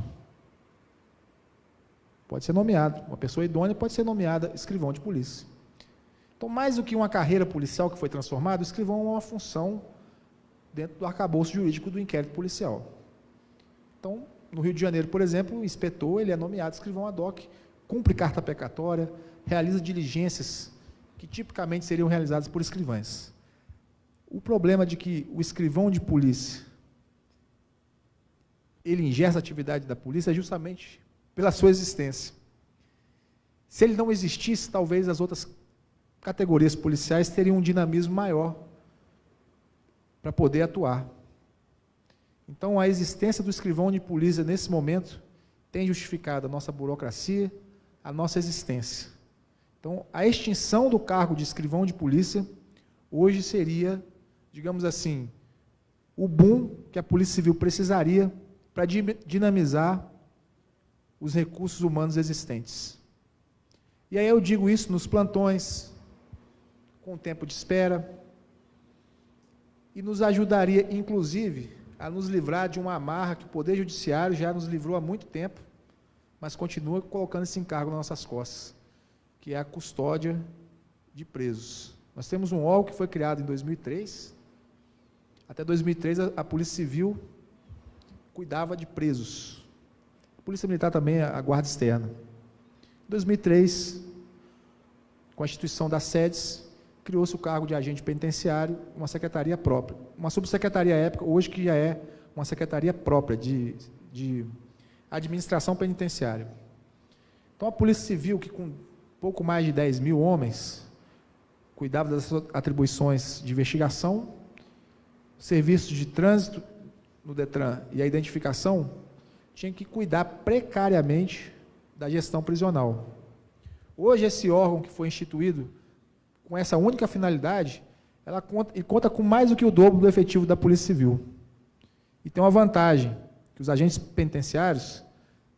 Pode ser nomeado. Uma pessoa idônea pode ser nomeada escrivão de polícia. Então, mais do que uma carreira policial que foi transformada, o escrivão é uma função dentro do arcabouço jurídico do inquérito policial. Então, no Rio de Janeiro, por exemplo, o inspetor ele é nomeado escrivão ad hoc, cumpre carta pecatória, realiza diligências que tipicamente seriam realizadas por escrivães. O problema de que o escrivão de polícia ele ingessa a atividade da polícia é justamente pela sua existência. Se ele não existisse, talvez as outras categorias policiais teriam um dinamismo maior para poder atuar. Então, a existência do escrivão de polícia, nesse momento, tem justificado a nossa burocracia, a nossa existência. Então, a extinção do cargo de escrivão de polícia, hoje seria, digamos assim, o boom que a Polícia Civil precisaria para dinamizar os recursos humanos existentes. E aí eu digo isso nos plantões, com tempo de espera, e nos ajudaria, inclusive, a nos livrar de uma amarra que o Poder Judiciário já nos livrou há muito tempo, mas continua colocando esse encargo nas nossas costas, que é a custódia de presos. Nós temos um órgão que foi criado em 2003. Até 2003, a Polícia Civil cuidava de presos. A Polícia Militar também, a Guarda Externa. Em 2003, com a instituição das sedes, criou-se o cargo de agente penitenciário, uma secretaria própria. Uma subsecretaria época, hoje que já é uma secretaria própria de administração penitenciária. Então, a Polícia Civil, que com pouco mais de 10 mil homens, cuidava das atribuições de investigação, serviços de trânsito no DETRAN e a identificação, tinha que cuidar precariamente da gestão prisional. Hoje, esse órgão que foi instituído com essa única finalidade, ele conta com mais do que o dobro do efetivo da Polícia Civil. E tem uma vantagem, que os agentes penitenciários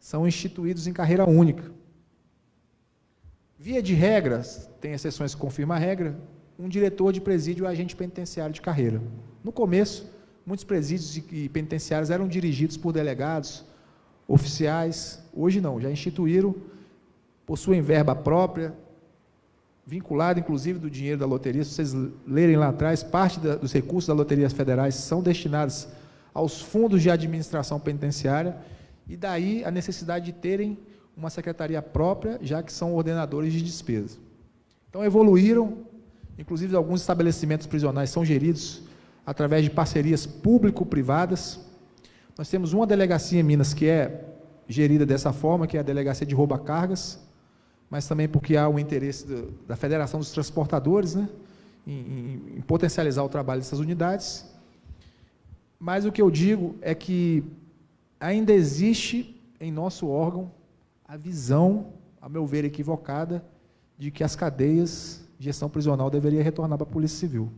são instituídos em carreira única. Via de regras, tem exceções que confirmam a regra, um diretor de presídio é agente penitenciário de carreira. No começo, muitos presídios e penitenciários eram dirigidos por delegados, oficiais. Hoje não, já instituíram, possuem verba própria, vinculada inclusive do dinheiro da loteria. Se vocês lerem lá atrás, parte dos recursos das loterias federais são destinados aos fundos de administração penitenciária, e daí a necessidade de terem uma secretaria própria, já que são ordenadores de despesa. Então, evoluíram, inclusive alguns estabelecimentos prisionais são geridos através de parcerias público-privadas. Nós temos uma delegacia em Minas que é gerida dessa forma, que é a Delegacia de Rouba-Cargas, mas também porque há o interesse da Federação dos Transportadores, né, em potencializar o trabalho dessas unidades. Mas o que eu digo é que ainda existe em nosso órgão a visão, a meu ver, equivocada, de que as cadeias de gestão prisional deveriam retornar para a Polícia Civil.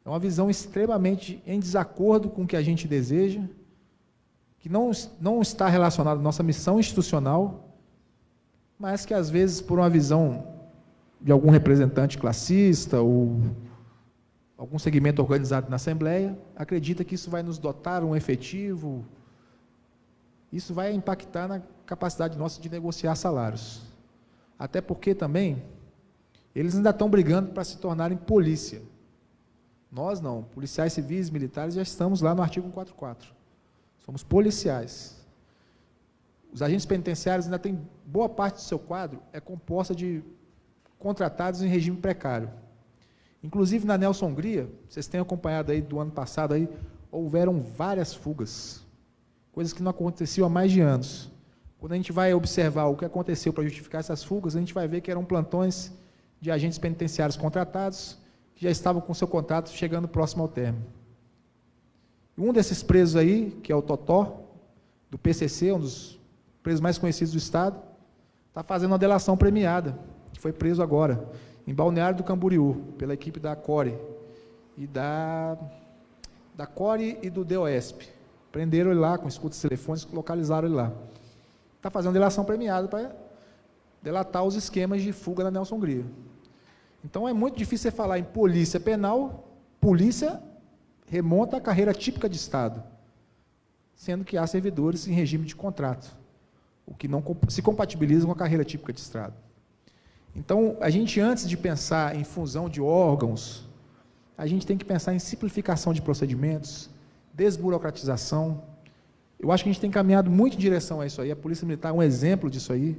É uma visão extremamente em desacordo com o que a gente deseja, que não está relacionada à nossa missão institucional, mas que, às vezes, por uma visão de algum representante classista ou algum segmento organizado na Assembleia, acredita que isso vai nos dotar um efetivo, isso vai impactar na capacidade nossa de negociar salários. Até porque, também, eles ainda estão brigando para se tornarem polícia. Nós não, policiais civis, militares, já estamos lá no artigo 144. Somos policiais. os agentes penitenciários ainda têm boa parte do seu quadro é composta de contratados em regime precário. Inclusive na Nelson Hungria, vocês têm acompanhado aí do ano passado, aí, houveram várias fugas, coisas que não aconteciam há mais de anos. Quando a gente vai observar o que aconteceu para justificar essas fugas, a gente vai ver que eram plantões de agentes penitenciários contratados, que já estavam com seu contrato chegando próximo ao término. Um desses presos aí, que é o Totó, do PCC, um dos presos mais conhecidos do Estado, está fazendo uma delação premiada, que foi preso agora, em Balneário do Camboriú, pela equipe da CORE e da CORE e do DOESP. Prenderam ele lá com escutas telefônicas, localizaram ele lá. Está fazendo delação premiada para delatar os esquemas de fuga na Nelson Hungria. Então é muito difícil você falar em polícia penal, polícia remonta à carreira típica de Estado, sendo que há servidores em regime de contrato, o que não se compatibiliza com a carreira típica de Estado. Então, a gente, antes de pensar em fusão de órgãos, a gente tem que pensar em simplificação de procedimentos, desburocratização. Eu acho que a gente tem caminhado muito em direção a isso aí. A Polícia Militar é um exemplo disso aí.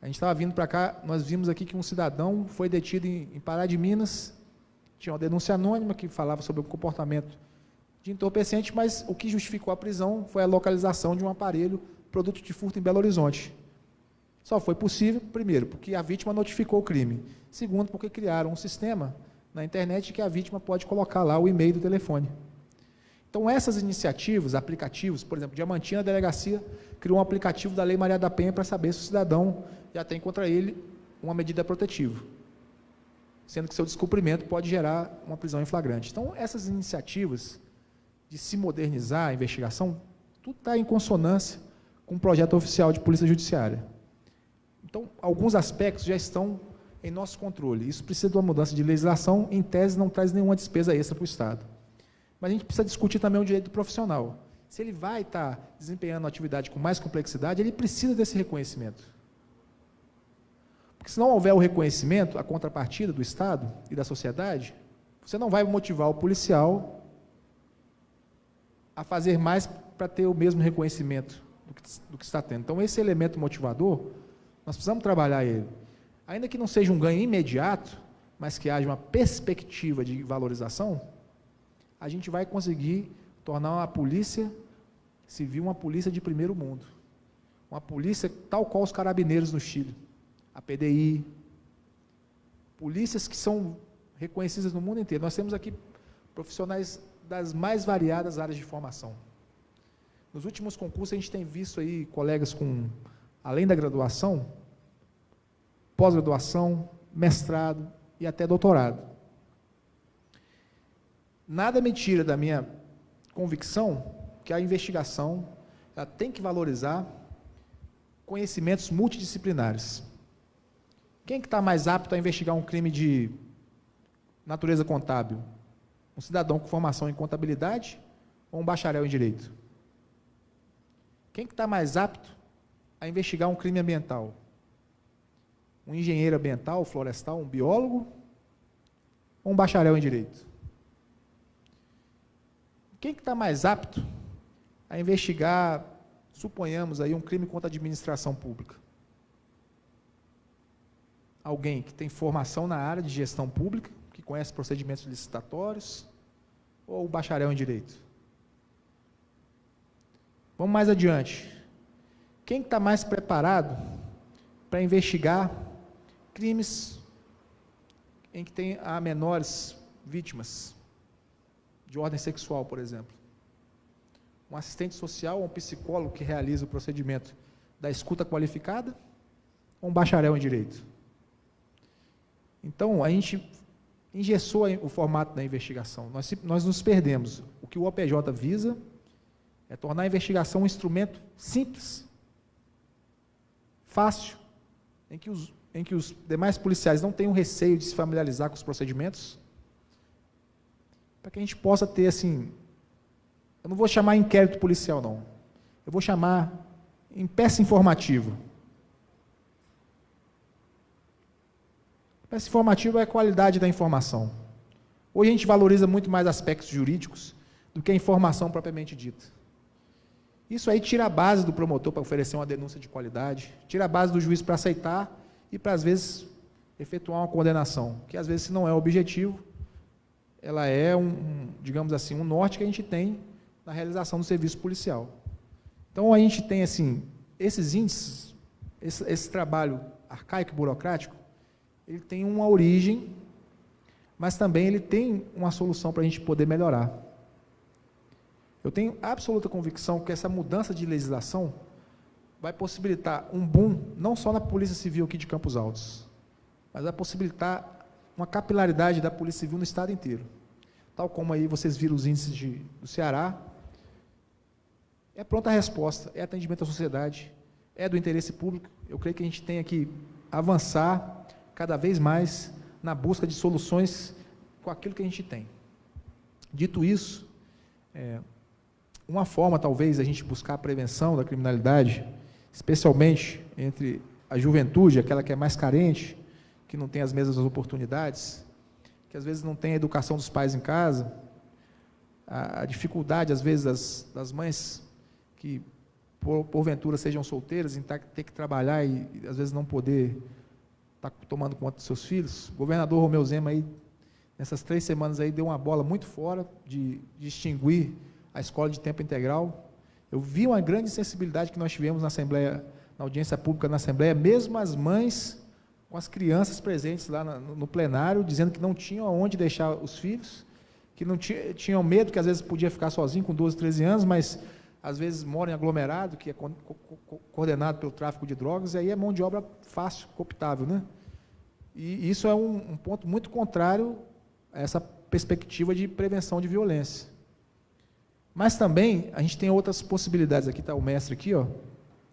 A gente estava vindo para cá, nós vimos aqui que um cidadão foi detido em Pará de Minas, tinha uma denúncia anônima que falava sobre o comportamento de entorpecente, mas o que justificou a prisão foi a localização de um aparelho produto de furto em Belo Horizonte. Só foi possível, primeiro, porque a vítima notificou o crime. Segundo, porque criaram um sistema na internet que a vítima pode colocar lá o e-mail do telefone. Então, essas iniciativas, aplicativos, por exemplo, Diamantina Delegacia criou um aplicativo da Lei Maria da Penha para saber se o cidadão já tem contra ele uma medida protetiva, sendo que seu descumprimento pode gerar uma prisão em flagrante. Então, essas iniciativas de se modernizar a investigação, tudo está em consonância com o projeto oficial de Polícia Judiciária. Então, alguns aspectos já estão em nosso controle. Isso precisa de uma mudança de legislação, em tese não traz nenhuma despesa extra para o Estado. Mas a gente precisa discutir também o direito do profissional. Se ele vai estar desempenhando uma atividade com mais complexidade, ele precisa desse reconhecimento. Porque se não houver o reconhecimento, a contrapartida do Estado e da sociedade, você não vai motivar o policial a fazer mais para ter o mesmo reconhecimento do que está tendo. Então, esse elemento motivador, nós precisamos trabalhar ele. Ainda que não seja um ganho imediato, mas que haja uma perspectiva de valorização, a gente vai conseguir tornar uma polícia civil uma polícia de primeiro mundo. Uma polícia tal qual os carabineiros no Chile, a PDI, polícias que são reconhecidas no mundo inteiro. Nós temos aqui profissionais das mais variadas áreas de formação. Nos últimos concursos, a gente tem visto aí colegas com, além da graduação, pós-graduação, mestrado e até doutorado. Nada me tira da minha convicção que a investigação ela tem que valorizar conhecimentos multidisciplinares. Quem que está mais apto a investigar um crime de natureza contábil? Um cidadão com formação em contabilidade ou um bacharel em direito? Quem que está mais apto a investigar um crime ambiental? Um engenheiro ambiental, florestal, um biólogo ou um bacharel em direito? Quem que está mais apto a investigar, suponhamos aí, um crime contra a administração pública? Alguém que tem formação na área de gestão pública, que conhece procedimentos licitatórios, ou o bacharel em direito? Vamos mais adiante. Quem está mais preparado para investigar crimes em que tem há menores vítimas, de ordem sexual, por exemplo? Um assistente social ou um psicólogo que realiza o procedimento da escuta qualificada ou um bacharel em direito? Então, a gente engessou o formato da investigação. Nós nos perdemos. O que o OPJ visa é tornar a investigação um instrumento simples, fácil, em que os demais policiais não tenham receio de se familiarizar com os procedimentos, para que a gente possa ter, assim, eu não vou chamar inquérito policial, não. Eu vou chamar em peça informativa. Peça informativa é a qualidade da informação. Hoje a gente valoriza muito mais aspectos jurídicos do que a informação propriamente dita. Isso aí tira a base do promotor para oferecer uma denúncia de qualidade, tira a base do juiz para aceitar e para, às vezes, efetuar uma condenação, que às vezes, se não é o objetivo, ela é digamos assim, um norte que a gente tem na realização do serviço policial. Então, a gente tem, assim, esses índices, esse trabalho arcaico e burocrático, ele tem uma origem, mas também ele tem uma solução para a gente poder melhorar. Eu tenho absoluta convicção que essa mudança de legislação vai possibilitar um boom, não só na Polícia Civil aqui de Campos Altos, mas vai possibilitar uma capilaridade da Polícia Civil no estado inteiro. Tal como aí vocês viram os índices do Ceará, é pronta a resposta, é atendimento à sociedade, é do interesse público. Eu creio que a gente tem que avançar cada vez mais na busca de soluções com aquilo que a gente tem. Dito isso, uma forma, talvez, a gente buscar a prevenção da criminalidade, especialmente entre a juventude, aquela que é mais carente, que não tem as mesmas oportunidades, que às vezes não tem a educação dos pais em casa, a dificuldade, às vezes, das mães que, porventura, sejam solteiras, em ter que trabalhar e, às vezes, não poder estar tomando conta dos seus filhos. O governador Romeu Zema, aí, nessas 3 semanas, aí, deu uma bola muito fora de extinguir a escola de tempo integral. Eu vi uma grande sensibilidade que nós tivemos na Assembleia, na audiência pública na Assembleia, mesmo as mães com as crianças presentes lá no plenário, dizendo que não tinham aonde deixar os filhos, que não tinham medo, que às vezes podia ficar sozinho com 12, 13 anos, mas às vezes mora em aglomerado, que é coordenado pelo tráfico de drogas, e aí é mão de obra fácil, cooptável, né? E isso é um ponto muito contrário a essa perspectiva de prevenção de violência. Mas também, a gente tem outras possibilidades. Aqui está o mestre aqui, ó.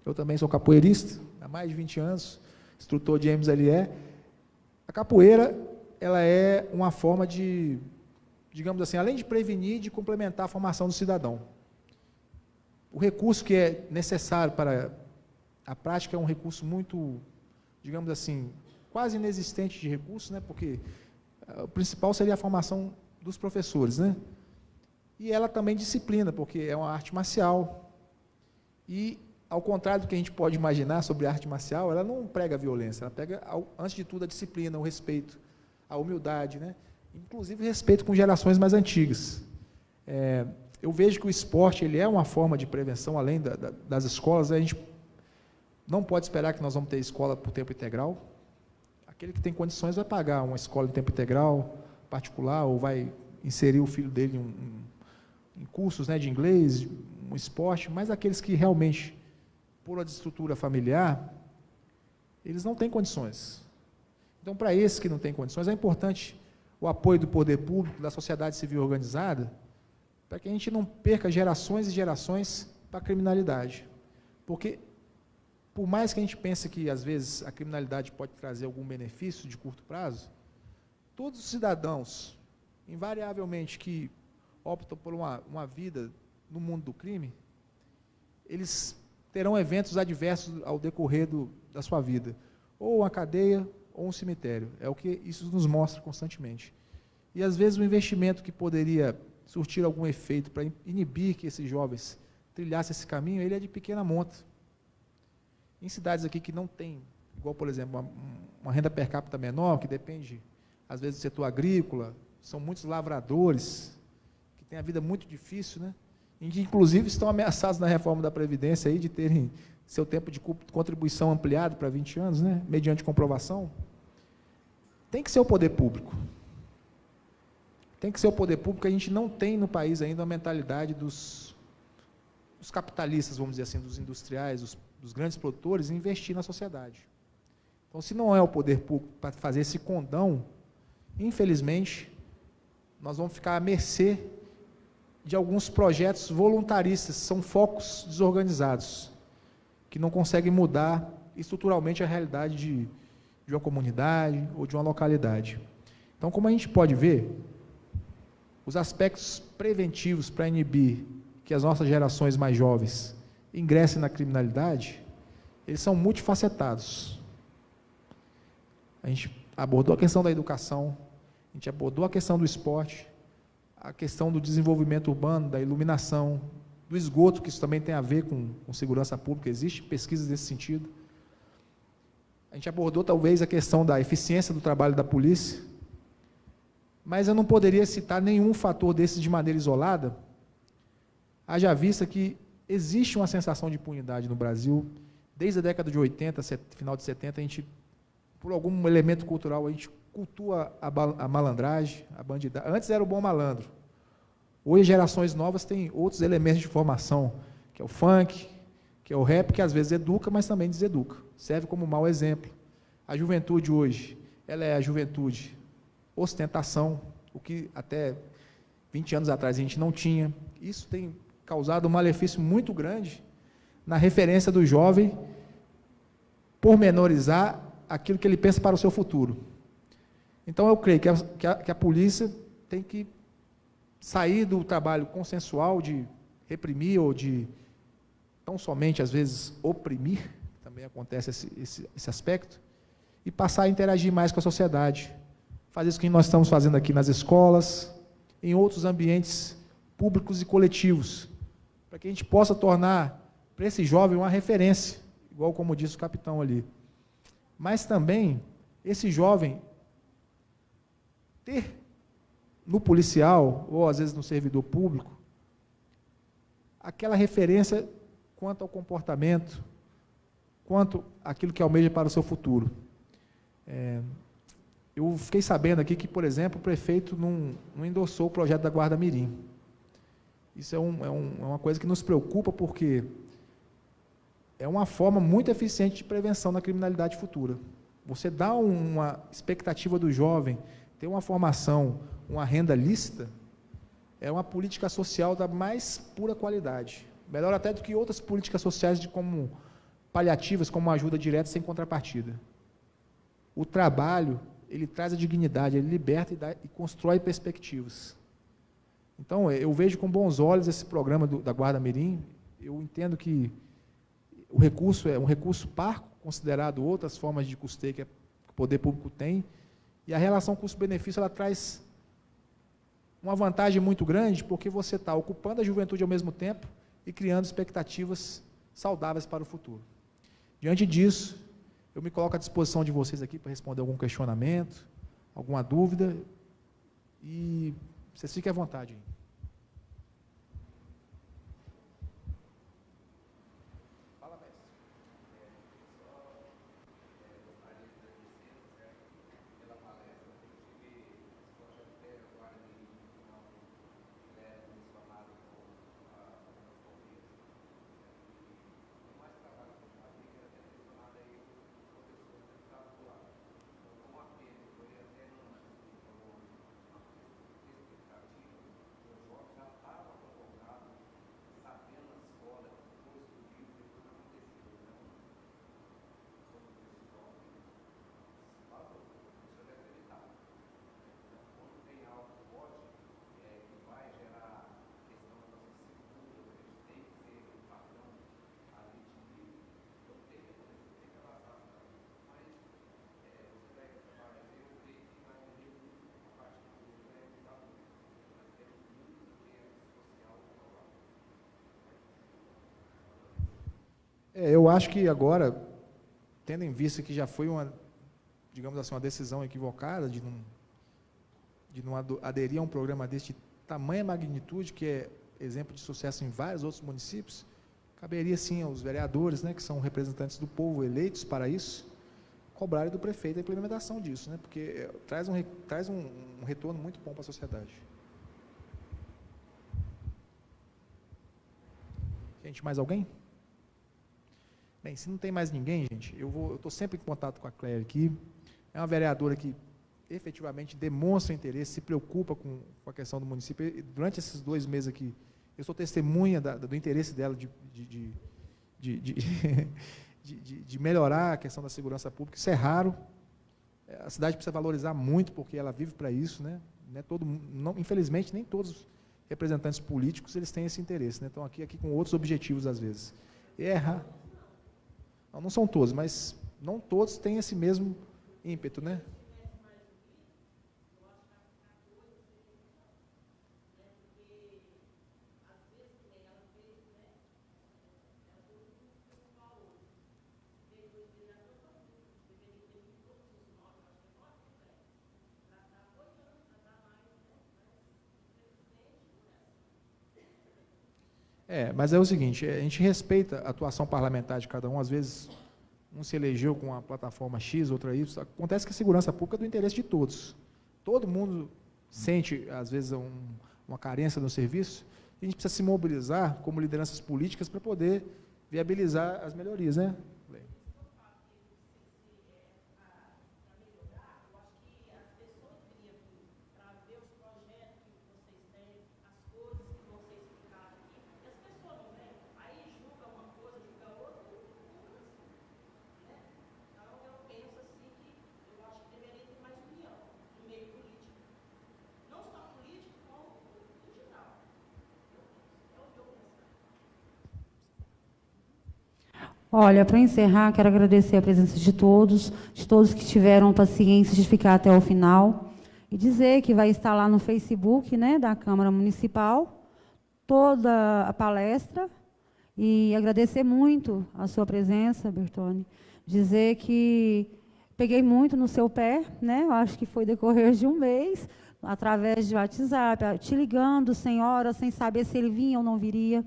Eu também sou capoeirista, há mais de 20 anos, instrutor de MSLE. A capoeira, ela é uma forma de, digamos assim, além de prevenir, de complementar a formação do cidadão. O recurso que é necessário para a prática é um recurso muito, digamos assim, quase inexistente de recurso, né? Porque o principal seria a formação dos professores, né? E ela também disciplina, porque é uma arte marcial. E, ao contrário do que a gente pode imaginar sobre a arte marcial, ela não prega a violência, ela prega, antes de tudo, a disciplina, o respeito, a humildade, né? Inclusive o respeito com gerações mais antigas. Eu vejo que o esporte ele é uma forma de prevenção, além das escolas. A gente não pode esperar que nós vamos ter escola por tempo integral. Aquele que tem condições vai pagar uma escola de tempo integral particular, ou vai inserir o filho dele em cursos, né, de inglês, um esporte, mas aqueles que realmente, por uma desestrutura familiar, eles não têm condições. Então, para esses que não têm condições, é importante o apoio do poder público, da sociedade civil organizada, para que a gente não perca gerações e gerações para a criminalidade. Porque, por mais que a gente pense que, às vezes, a criminalidade pode trazer algum benefício de curto prazo, todos os cidadãos, invariavelmente, que optam por uma vida no mundo do crime, eles terão eventos adversos ao decorrer da sua vida, ou uma cadeia, ou um cemitério. É o que isso nos mostra constantemente. E, às vezes, o investimento que poderia surtir algum efeito para inibir que esses jovens trilhassem esse caminho, ele é de pequena monta. Em cidades aqui que não tem, igual, por exemplo, uma renda per capita menor, que depende, às vezes, do setor agrícola, são muitos lavradores, que têm a vida muito difícil, né? E que, inclusive, estão ameaçados na reforma da Previdência aí, de terem seu tempo de contribuição ampliado para 20 anos, né? Mediante comprovação. Tem que ser o poder público. Tem que ser o poder público. A gente não tem no país ainda a mentalidade dos capitalistas, vamos dizer assim, dos industriais, dos grandes produtores, investir na sociedade. Então, se não é o poder público para fazer esse condão, infelizmente, nós vamos ficar à mercê de alguns projetos voluntaristas, são focos desorganizados, que não conseguem mudar estruturalmente a realidade de uma comunidade ou de uma localidade. Então, como a gente pode ver, os aspectos preventivos para inibir que as nossas gerações mais jovens ingressem na criminalidade, eles são multifacetados. A gente abordou a questão da educação, a gente abordou a questão do esporte, a questão do desenvolvimento urbano, da iluminação, do esgoto, que isso também tem a ver com segurança pública, existem pesquisas nesse sentido. A gente abordou talvez a questão da eficiência do trabalho da polícia, mas eu não poderia citar nenhum fator desses de maneira isolada, haja vista que existe uma sensação de impunidade no Brasil. Desde a década de 80, final de 70, a gente, por algum elemento cultural, a gente cultua a malandragem, a bandidagem. Antes era o bom malandro. Hoje, gerações novas têm outros elementos de formação, que é o funk, que é o rap, que às vezes educa, mas também deseduca. Serve como mau exemplo. A juventude hoje, ela é a juventude ostentação, o que até 20 anos atrás a gente não tinha. Isso tem causado um malefício muito grande na referência do jovem pormenorizar aquilo que ele pensa para o seu futuro. Então, eu creio que a polícia tem que sair do trabalho consensual de reprimir ou de, tão somente, às vezes, oprimir, também acontece esse aspecto, e passar a interagir mais com a sociedade. Fazer isso que nós estamos fazendo aqui nas escolas, em outros ambientes públicos e coletivos, para que a gente possa tornar para esse jovem uma referência, igual como disse o capitão ali. Mas também, esse jovem ter no policial, ou às vezes no servidor público, aquela referência quanto ao comportamento, quanto àquilo que almeja para o seu futuro. Eu fiquei sabendo aqui que, por exemplo, o prefeito não endossou o projeto da Guarda Mirim. Isso é uma coisa que nos preocupa, porque é uma forma muito eficiente de prevenção da criminalidade futura. Você dá uma expectativa do jovem, ter uma formação, uma renda lícita, é uma política social da mais pura qualidade. Melhor até do que outras políticas sociais como paliativas, como ajuda direta sem contrapartida. O trabalho, ele traz a dignidade, ele liberta e constrói perspectivas. Então, eu vejo com bons olhos esse programa da Guarda Mirim. Eu entendo que o recurso é um recurso parco, considerado outras formas de custeio que o poder público tem, e a relação custo-benefício, ela traz uma vantagem muito grande, porque você está ocupando a juventude ao mesmo tempo e criando expectativas saudáveis para o futuro. Diante disso, eu me coloco à disposição de vocês aqui para responder algum questionamento, alguma dúvida, e vocês fiquem à vontade aí. Eu acho que agora, tendo em vista que já foi uma, digamos assim, uma decisão equivocada de não aderir a um programa deste tamanha magnitude, que é exemplo de sucesso em vários outros municípios, caberia sim aos vereadores, né, que são representantes do povo eleitos para isso, cobrarem do prefeito a implementação disso, né, porque traz um retorno muito bom para a sociedade. Gente, mais alguém? Bem, se não tem mais ninguém, gente, eu estou sempre em contato com a Cléia aqui. É uma vereadora que efetivamente demonstra interesse, se preocupa com a questão do município. E durante esses 2 meses aqui, eu sou testemunha do interesse dela de melhorar a questão da segurança pública. Isso é raro. A cidade precisa valorizar muito, porque ela vive para isso, né? Infelizmente, nem todos os representantes políticos eles têm esse interesse, né? Estão aqui com outros objetivos, às vezes. Não são todos, mas não todos têm esse mesmo ímpeto, né? Mas é o seguinte, a gente respeita a atuação parlamentar de cada um, às vezes um se elegeu com a plataforma X, outra Y. Acontece que a segurança pública é do interesse de todos. Todo mundo sente, às vezes, uma carência no serviço, e a gente precisa se mobilizar como lideranças políticas para poder viabilizar as melhorias, né? Olha, para encerrar, quero agradecer a presença de todos que tiveram paciência de ficar até o final, e dizer que vai estar lá no Facebook, né, da Câmara Municipal, toda a palestra, e agradecer muito a sua presença, Bertone, dizer que peguei muito no seu pé, né, eu acho que foi decorrer de um mês, através de WhatsApp, te ligando, sem hora, sem saber se ele vinha ou não viria.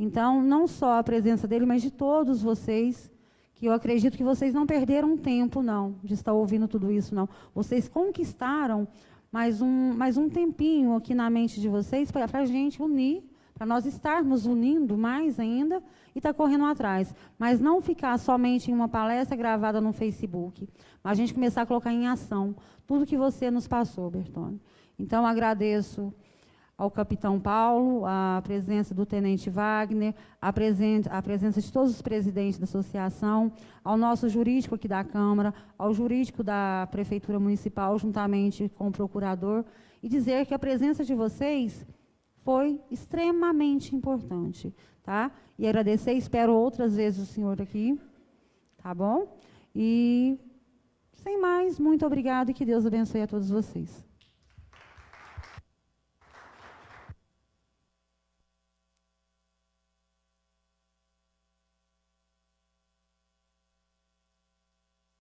Então, não só a presença dele, mas de todos vocês, que eu acredito que vocês não perderam tempo, não, de estar ouvindo tudo isso, não. Vocês conquistaram mais um tempinho aqui na mente de vocês para a gente unir, para nós estarmos unindo mais ainda e estar correndo atrás. Mas não ficar somente em uma palestra gravada no Facebook, mas a gente começar a colocar em ação tudo que você nos passou, Bertone. Então, agradeço ao capitão Paulo, a presença do tenente Wagner, a presença de todos os presidentes da associação, ao nosso jurídico aqui da Câmara, ao jurídico da Prefeitura Municipal, juntamente com o procurador, e dizer que a presença de vocês foi extremamente importante, tá? E agradecer, espero outras vezes o senhor aqui, tá bom? E, sem mais, muito obrigada e que Deus abençoe a todos vocês.